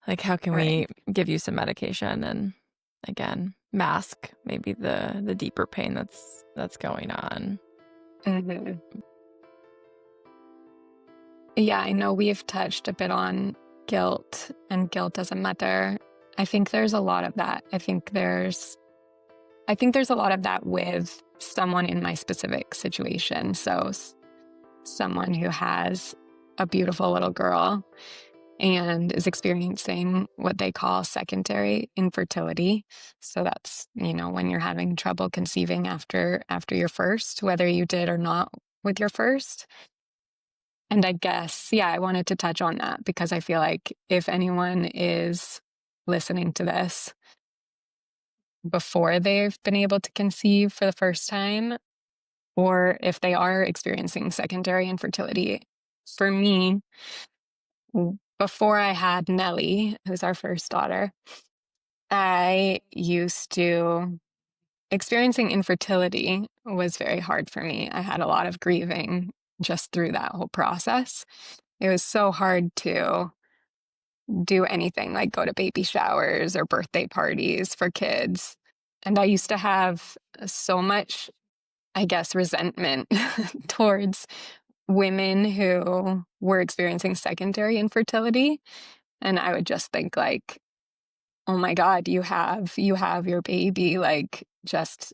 like, how can we Right. give you some medication? And again, mask maybe the deeper pain that's going on. Hmm. Yeah, I know we've touched a bit on guilt and guilt as a mother. I think there's a lot of that. I think there's a lot of that with someone in my specific situation. So someone who has a beautiful little girl and is experiencing what they call secondary infertility. So that's, when you're having trouble conceiving after your first, whether you did or not with your first. And I guess, yeah, I wanted to touch on that because I feel like if anyone is listening to this before they've been able to conceive for the first time, or if they are experiencing secondary infertility, for me, before I had Nellie, who's our first daughter, I used to experiencing infertility was very hard for me. I had a lot of grieving just through that whole process. It was so hard to do anything like go to baby showers or birthday parties for kids. And I used to have so much, I guess, resentment towards women who were experiencing secondary infertility. And I would just think like, oh my God, you have your baby. Like, just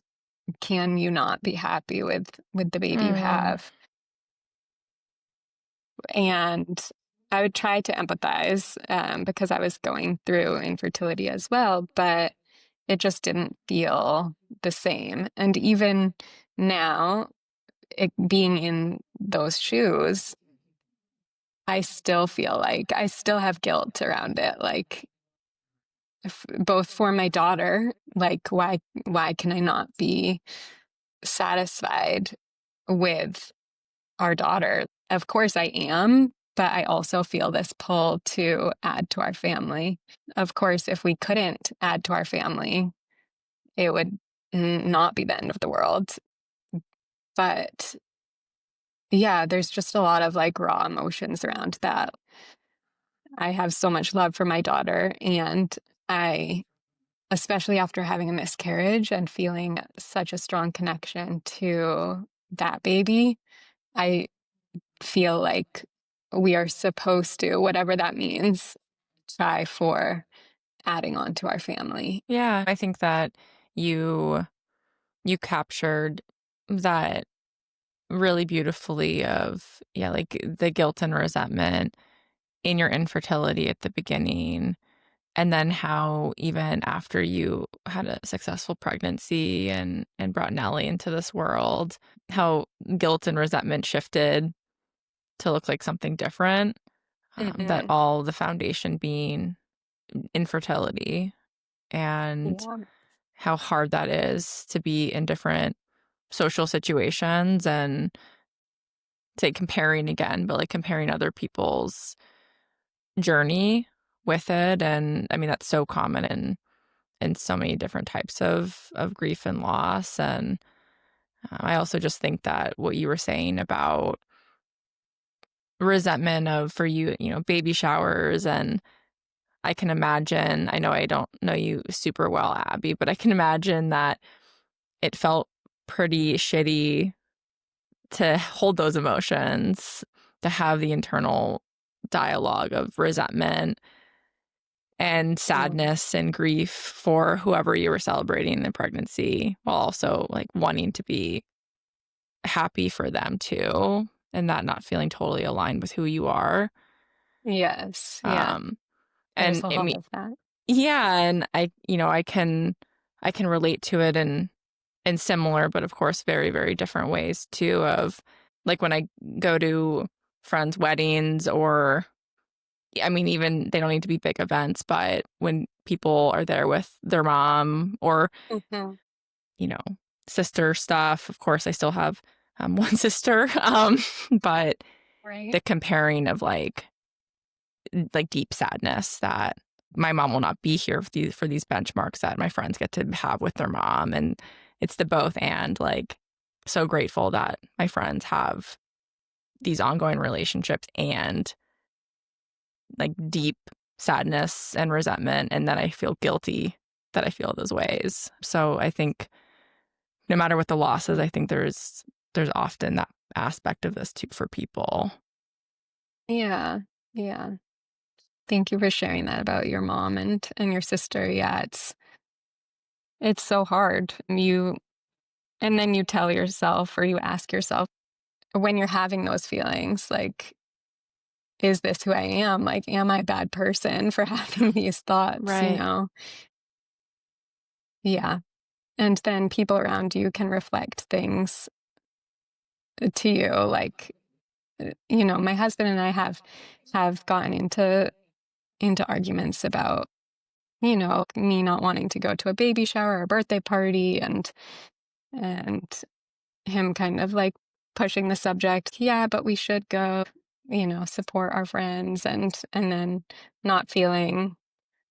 can you not be happy with the baby you Mm. have? And I would try to empathize because I was going through infertility as well, but it just didn't feel the same. And even now, being in those shoes, I still feel like I still have guilt around it. Like, both for my daughter, like why can I not be satisfied with our daughter? Of course I am, but I also feel this pull to add to our family. Of course, if we couldn't add to our family, it would not be the end of the world. But yeah, there's just a lot of like raw emotions around that. I have so much love for my daughter, and I, especially after having a miscarriage and feeling such a strong connection to that baby, I feel like we are supposed to, whatever that means, try for adding on to our family. Yeah, I think that you you captured that really beautifully of, yeah, like the guilt and resentment in your infertility at the beginning, and then how even after you had a successful pregnancy and brought Nellie into this world, how guilt and resentment shifted to look like something different. That Hmm. all the foundation being infertility, and Yeah. how hard that is to be in different social situations and say comparing again, but like comparing other people's journey with it. And I mean, that's so common in so many different types of grief and loss. And I also just think that what you were saying about resentment of for you, baby showers, and I can imagine, I know I don't know you super well, Abby, but I can imagine that it felt pretty shitty to hold those emotions, to have the internal dialogue of resentment and Mm. sadness and grief for whoever you were celebrating in the pregnancy, while also like wanting to be happy for them too, and that not feeling totally aligned with who you are. Yes. Yeah. Um, There's and a I lot mean, of that. yeah, and I can relate to it in similar, but of course, very, very different ways too. Of like when I go to friends' weddings, or I mean, even they don't need to be big events, but when people are there with their mom or, Hmm. you know, sister stuff, of course, I still have one sister. But Right. the comparing of like deep sadness that my mom will not be here for these benchmarks that my friends get to have with their mom. And it's the both and, like, so grateful that my friends have these ongoing relationships and like deep sadness and resentment, and then I feel guilty that I feel those ways. So I think no matter what the loss is, I think there's often that aspect of this too for people. Yeah. Yeah. Thank you for sharing that about your mom and your sister. Yeah, it's so hard. And then you tell yourself or you ask yourself when you're having those feelings, like, is this who I am? Like, am I a bad person for having these thoughts, you Right. know? Yeah. And then people around you can reflect things to you. Like, my husband and I have gotten into arguments about, me not wanting to go to a baby shower or a birthday party, and him kind of like pushing the subject. Yeah, but we should go, support our friends, and then not feeling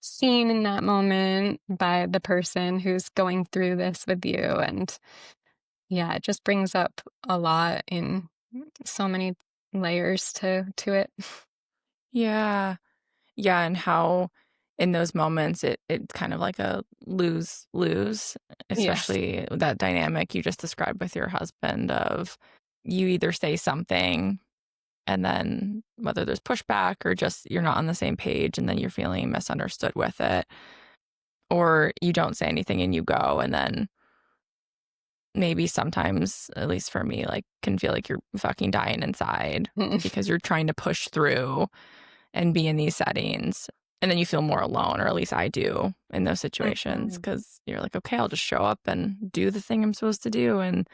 seen in that moment by the person who's going through this with you. And yeah, it just brings up a lot in so many layers to it. Yeah. Yeah, and how in those moments it's kind of like a lose-lose, Yes. especially that dynamic you just described with your husband of you either say something and then whether there's pushback or just you're not on the same page and then you're feeling misunderstood with it, or you don't say anything and you go and then maybe sometimes, at least for me, like can feel like you're fucking dying inside because you're trying to push through and be in these settings. And then you feel more alone, or at least I do in those situations Mhm. because you're like, okay, I'll just show up and do the thing I'm supposed to do and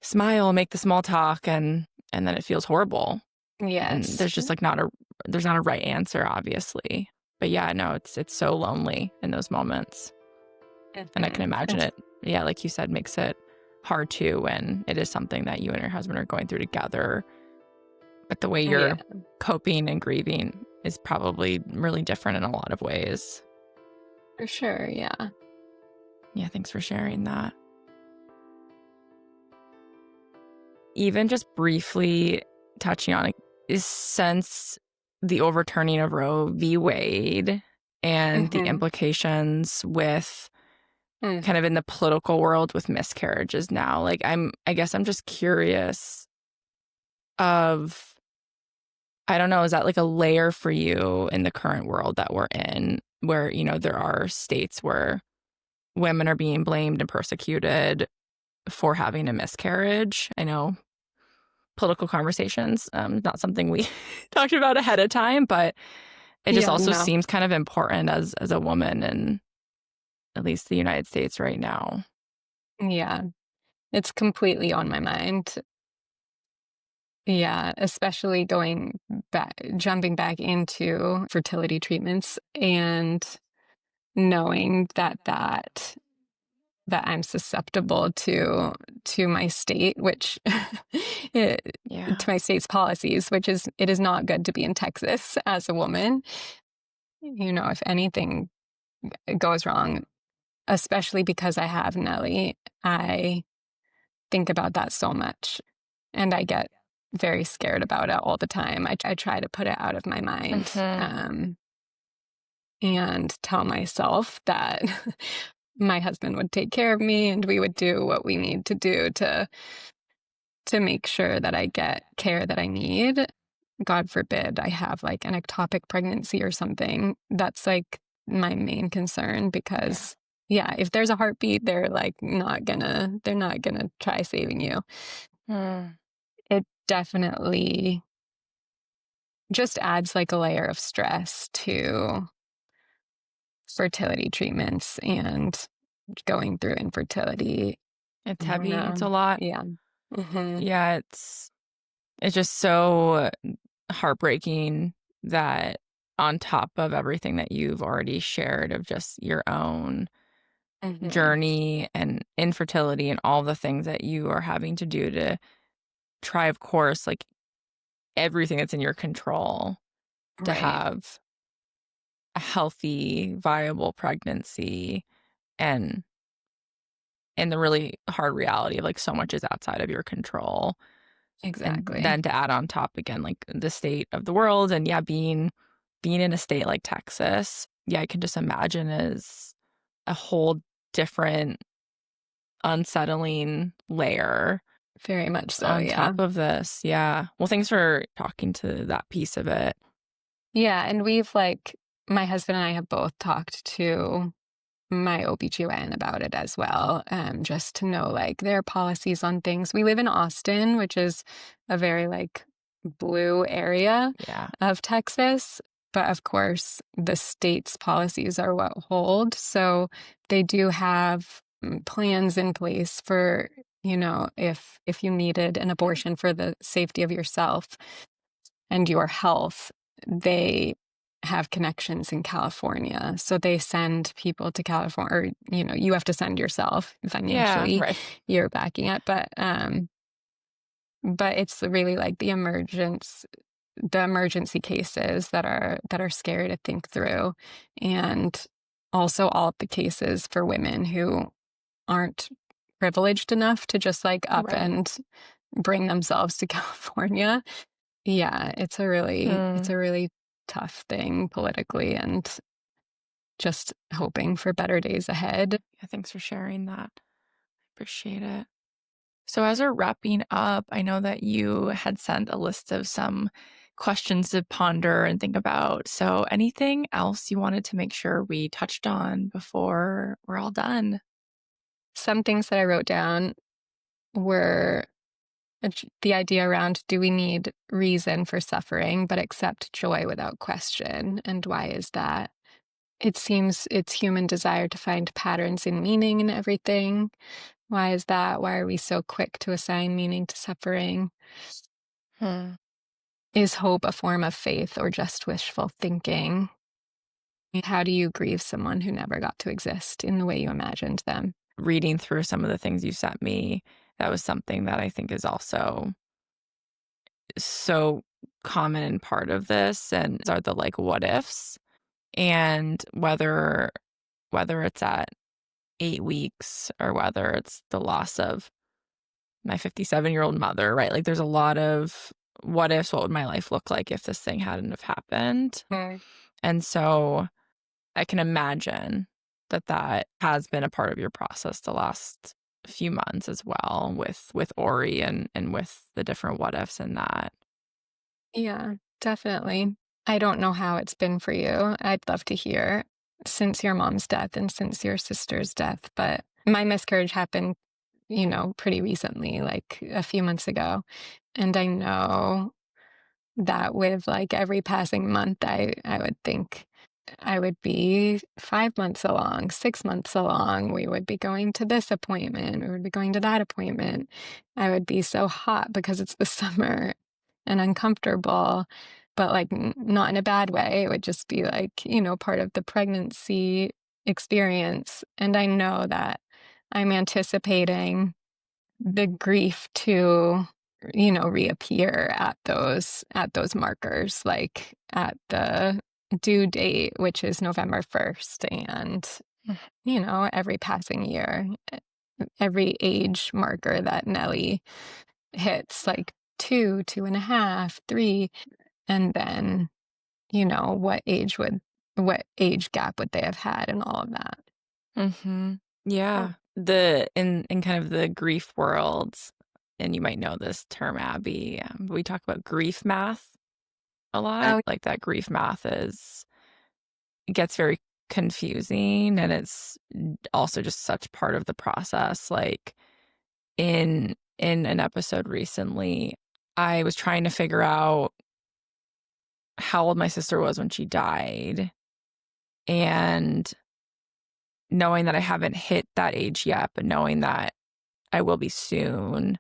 smile, make the small talk, and then it feels horrible. And Yes. there's just like there's not a right answer, obviously. But yeah, no, it's so lonely in those moments. And I can Mhm. imagine it, yeah, like you said, makes it hard too when it is something that you and your husband are going through together. But the way Yeah, you're coping and grieving is probably really different in a lot of ways. for sure. Yeah. Yeah, thanks for sharing that. Even just briefly touching on it is since the overturning of Roe v. Wade and the Mhm. implications with Mm. kind of in the political world with miscarriages now. Like I guess I'm just curious of I don't know, is that like a layer for you in the current world that we're in where, there are states where women are being blamed and persecuted for having a miscarriage? I know political conversations, not something we talked about ahead of time, but it just Yeah, also no. seems kind of important as a woman in at least the United States right now. Yeah. It's completely on my mind. Yeah, especially jumping back into fertility treatments and knowing that I'm susceptible to my state, which it, Yeah. to my state's policies, which is it is not good to be in Texas as a woman. If anything goes wrong, especially because I have Nelly, I think about that so much, and I get very scared about it all the time. I try to put it out of my mind, Hmm. and tell myself that my husband would take care of me and we would do what we need to do to make sure that I get care that I need. God forbid I have like an ectopic pregnancy or something. That's like my main concern Yeah. because yeah, if there's a heartbeat, they're not gonna try saving you. Mm. It definitely just adds like a layer of stress to fertility treatments and going through infertility. It's I don't heavy. It's a know. lot. Yeah. Hmm. Yeah, it's just so heartbreaking that on top of everything that you've already shared of just your own Hmm. journey and infertility and all the things that you are having to do to try, of course, like everything that's in your control to Right. have a healthy, viable pregnancy and the really hard reality of like so much is outside of your control. And Exactly. then to add on top again, like the state of the world and yeah, being in a state like Texas, yeah, I can just imagine is a whole different unsettling layer Very much so. on Yeah. top of this. Yeah. Well, thanks for talking to that piece of it. Yeah. And my husband and I have both talked to my OBGYN about it as well, just to know like their policies on things. We live in Austin, which is a very like blue area Yeah. of Texas. But of course, the state's policies are what hold. So they do have plans in place for, if you needed an abortion for the safety of yourself and your health, they have connections in California. So they send people to California, or, you have to send yourself Yeah. financially, Right. you're backing it. But it's really like the emergence. the emergency cases that are scary to think through, and also all of the cases for women who aren't privileged enough to just like up Right. and bring themselves to California. Yeah, it's Mm. a really tough thing politically, and just hoping for better days ahead. Yeah, thanks for sharing that. Appreciate it. So, as we're wrapping up, I know that you had sent a list of some questions to ponder and think about. So, anything else you wanted to make sure we touched on before we're all done? Some things that I wrote down were the idea around, do we need reason for suffering but accept joy without question? And why is that? It seems it's human desire to find patterns and meaning in everything. Why is that? Why are we so quick to assign meaning to suffering? Hmm. Is hope a form of faith or just wishful thinking? How do you grieve someone who never got to exist in the way you imagined them? Reading through some of the things you sent me, that was something that I think is also so common part of this, and are the like what ifs, and whether it's at 8 weeks or whether it's the loss of my 57-year-old mother, right? Like there's a lot of what ifs. What would my life look like if this thing hadn't have happened? Mm. And so I can imagine that that has been a part of your process the last few months as well, with Ori and with the different what ifs in that. Yeah, definitely. I don't know how it's been for you. I'd love to hear since your mom's death and since your sister's death, but my miscarriage happened, pretty recently, like a few months ago. And I know that with like every passing month, I would think I would be 5 months along, 6 months along. We would be going to this appointment. We would be going to that appointment. I would be so hot because it's the summer and uncomfortable, but like not in a bad way. It would just be like, part of the pregnancy experience. And I know that I'm anticipating the grief to reappear at those markers, like at the due date, which is November 1st, and every passing year, every age marker that Nellie hits, like 2.5, 3, and then what age gap would they have had and all of that. Mm-hmm. Yeah. In kind of the grief world, and you might know this term, Abby, we talk about grief math a lot. Oh. Like that grief math it gets very confusing, and it's also just such part of the process. Like in an episode recently, I was trying to figure out how old my sister was when she died, and knowing that I haven't hit that age yet, but knowing that I will be soon.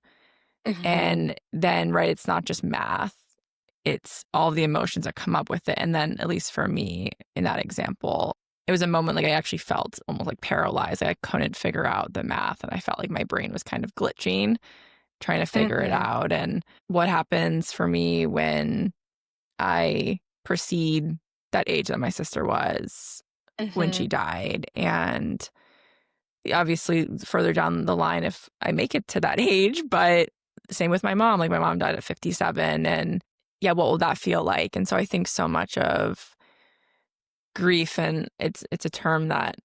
Mhm. And then, right, it's not just math, it's all the emotions that come up with it. And then, at least for me in that example, it was a moment like I actually felt almost like paralyzed. Like I couldn't figure out the math, and I felt like my brain was kind of glitching, trying to figure it Mhm. out. And what happens for me when I precede that age that my sister was when she Mhm. died. And obviously, further down the line, if I make it to that age, but same with my mom. Like my mom died at 57. And yeah, what will that feel like? And so I think so much of grief, and it's a term that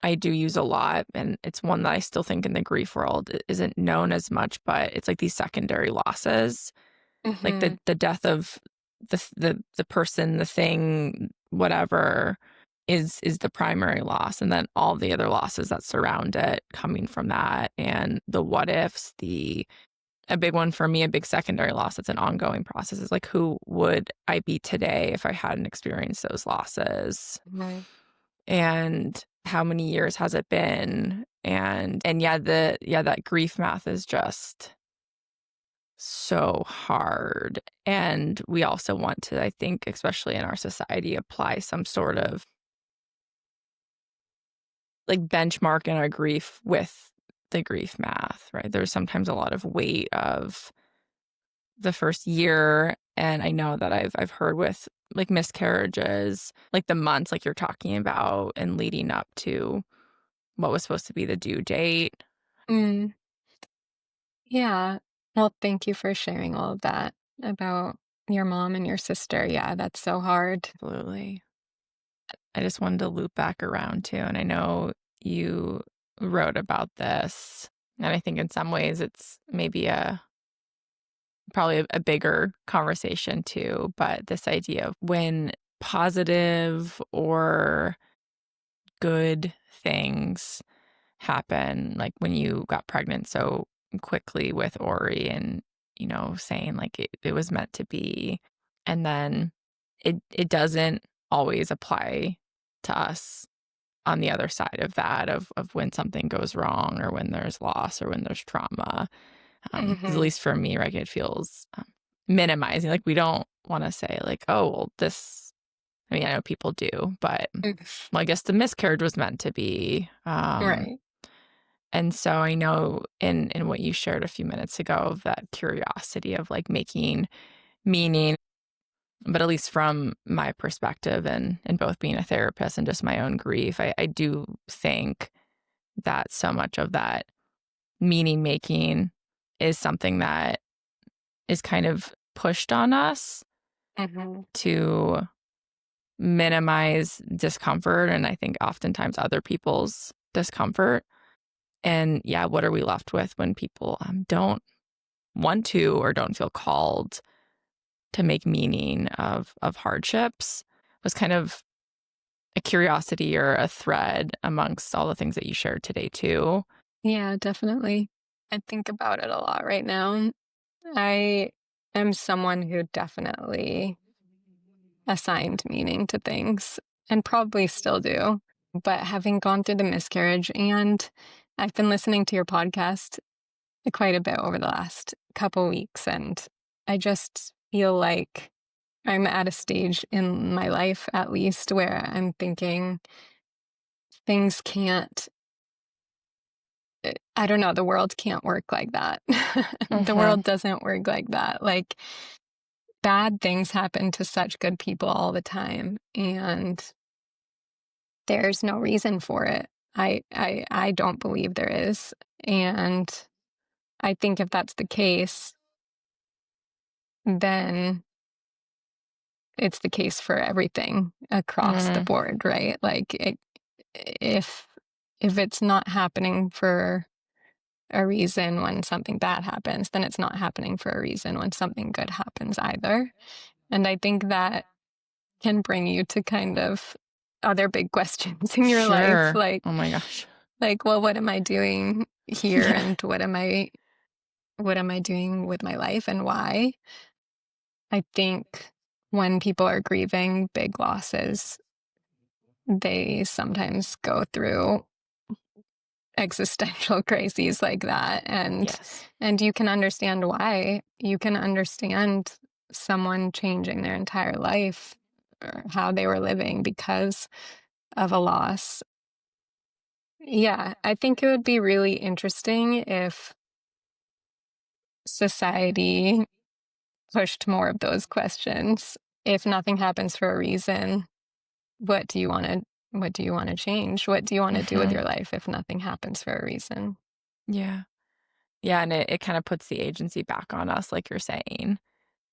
I do use a lot, and it's one that I still think in the grief world isn't known as much, but it's like these secondary losses, like Mhm. the death of the person, the thing, whatever is the primary loss, and then all the other losses that surround it coming from that, and the what ifs, the a big one for me, a big secondary loss that's an ongoing process is like, who would I be today if I hadn't experienced those losses? Mhm. And how many years has it been? And yeah, that grief math is just so hard. And we also want to, I think, especially in our society, apply some sort of like benchmark in our grief with the grief math, right? There's sometimes a lot of weight of the first year. And I know that I've heard with like miscarriages, like the months like you're talking about and leading up to what was supposed to be the due date. Mm, yeah. Well, thank you for sharing all of that about your mom and your sister. Yeah, that's so hard. Absolutely. I just wanted to loop back around too. And I know you wrote about this. And I think in some ways it's maybe probably a bigger conversation too. But this idea of when positive or good things happen, like when you got pregnant so quickly with Ori and, saying like it was meant to be. And then it doesn't always apply to us on the other side of that, of when something goes wrong or when there's loss or when there's trauma. 'Cause at Hmm. least for me, right, it feels minimizing. Like we don't want to say like, oh, well, this, I mean, I know people do, but well, I guess the miscarriage was meant to be. Right. And so I know in what you shared a few minutes ago of that curiosity of like making meaning, but at least from my perspective and both being a therapist and just my own grief, I do think that so much of that meaning making is something that is kind of pushed on us Hmm. to minimize discomfort. And I think oftentimes other people's discomfort. And yeah, what are we left with when people don't want to or don't feel called to make meaning of hardships? Was kind of a curiosity or a thread amongst all the things that you shared today too. Yeah, definitely. I think about it a lot right now. I am someone who definitely assigned meaning to things and probably still do. But having gone through the miscarriage, and I've been listening to your podcast quite a bit over the last couple weeks, and I just feel like I'm at a stage in my life, at least, where I'm thinking things can't, I don't know, the world can't work like that. The Mm-hmm. world doesn't work like that. Like, bad things happen to such good people all the time, and there's no reason for it. I don't believe there is. And I think if that's the case, then it's the case for everything across the Mm, board, right? Like if if it's not happening for a reason when something bad happens, then it's not happening for a reason when something good happens either. And I think that can bring you to kind of other big questions in your life, sure. Oh my gosh. like, well, what am I doing here, Yeah. and what am I doing with my life, and why? I think when people are grieving big losses, they sometimes go through existential crises like that, Yes. and you can understand why. You can understand someone changing their entire life or how they were living because of a loss. Yeah, I think it would be really interesting if society pushed more of those questions. If nothing happens for a reason, what do you want to what do you want to change? What do you want to do with Mm-hmm. your life if nothing happens for a reason? Yeah. Yeah. And it kind of puts the agency back on us, like you're saying,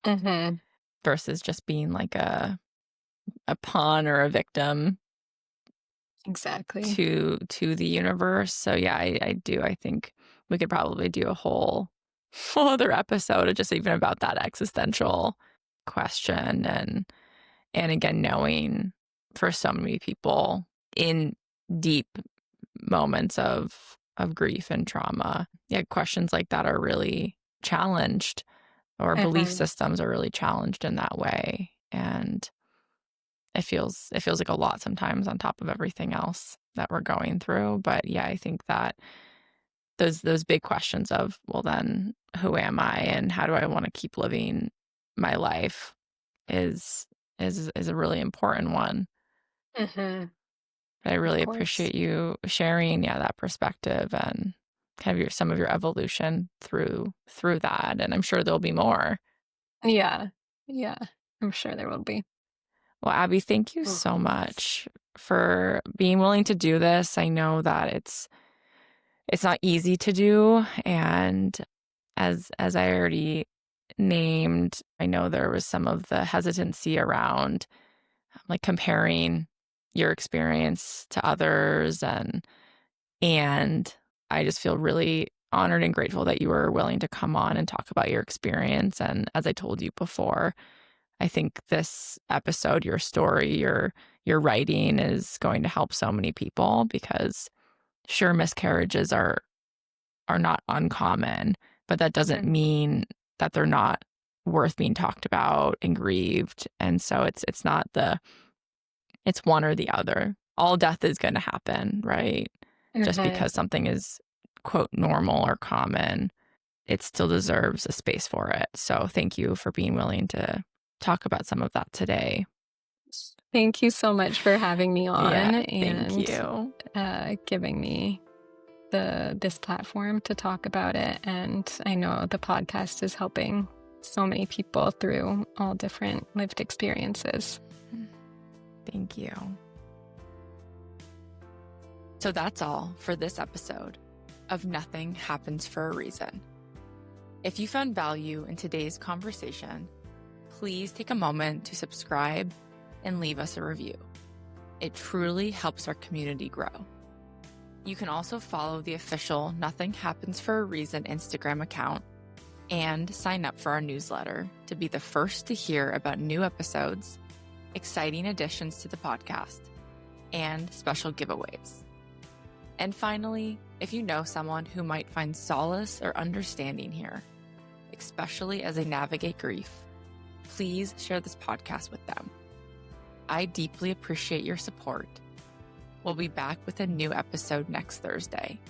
Mhm. versus just being like a pawn or a victim Exactly. to the universe. So yeah, I do. I think we could probably do a whole other episode of just even about that existential question and again knowing for so many people in deep moments of grief and trauma. Yeah, questions like that are really challenged or belief Mhm. systems are really challenged in that way. And it feels like a lot sometimes on top of everything else that we're going through. But yeah, I think that those big questions of, well then who am I and how do I want to keep living my life is is a really important one. Mhm. But I Of really course. appreciate you sharing, yeah, that perspective and kind of some of your evolution through that. And I'm sure there'll be more. Yeah. Yeah. I'm sure there will be. Well, Abby, thank you so much for being willing to do this. I know that it's not easy to do, and as I already named, I know there was some of the hesitancy around like comparing your experience to others, and I just feel really honored and grateful that you were willing to come on and talk about your experience. And as I told you before, I think this episode, your story, your writing is going to help so many people because sure, miscarriages are not uncommon, but that doesn't mean that they're not worth being talked about and grieved. And so it's one or the other. All death is going to happen, right? Just because something is quote normal or common, it still deserves a space for it. So thank you for being willing to talk about some of that today. Thank you so much for having me on Thank you. giving me this platform to talk about it. And I know the podcast is helping so many people through all different lived experiences. Thank you. So that's all for this episode of Nothing Happens for a Reason. If you found value in today's conversation, please take a moment to subscribe and leave us a review. It truly helps our community grow. You can also follow the official Nothing Happens for a Reason Instagram account and sign up for our newsletter to be the first to hear about new episodes, exciting additions to the podcast, and special giveaways. And finally, if you know someone who might find solace or understanding here, especially as they navigate grief, please share this podcast with them. I deeply appreciate your support. We'll be back with a new episode next Thursday.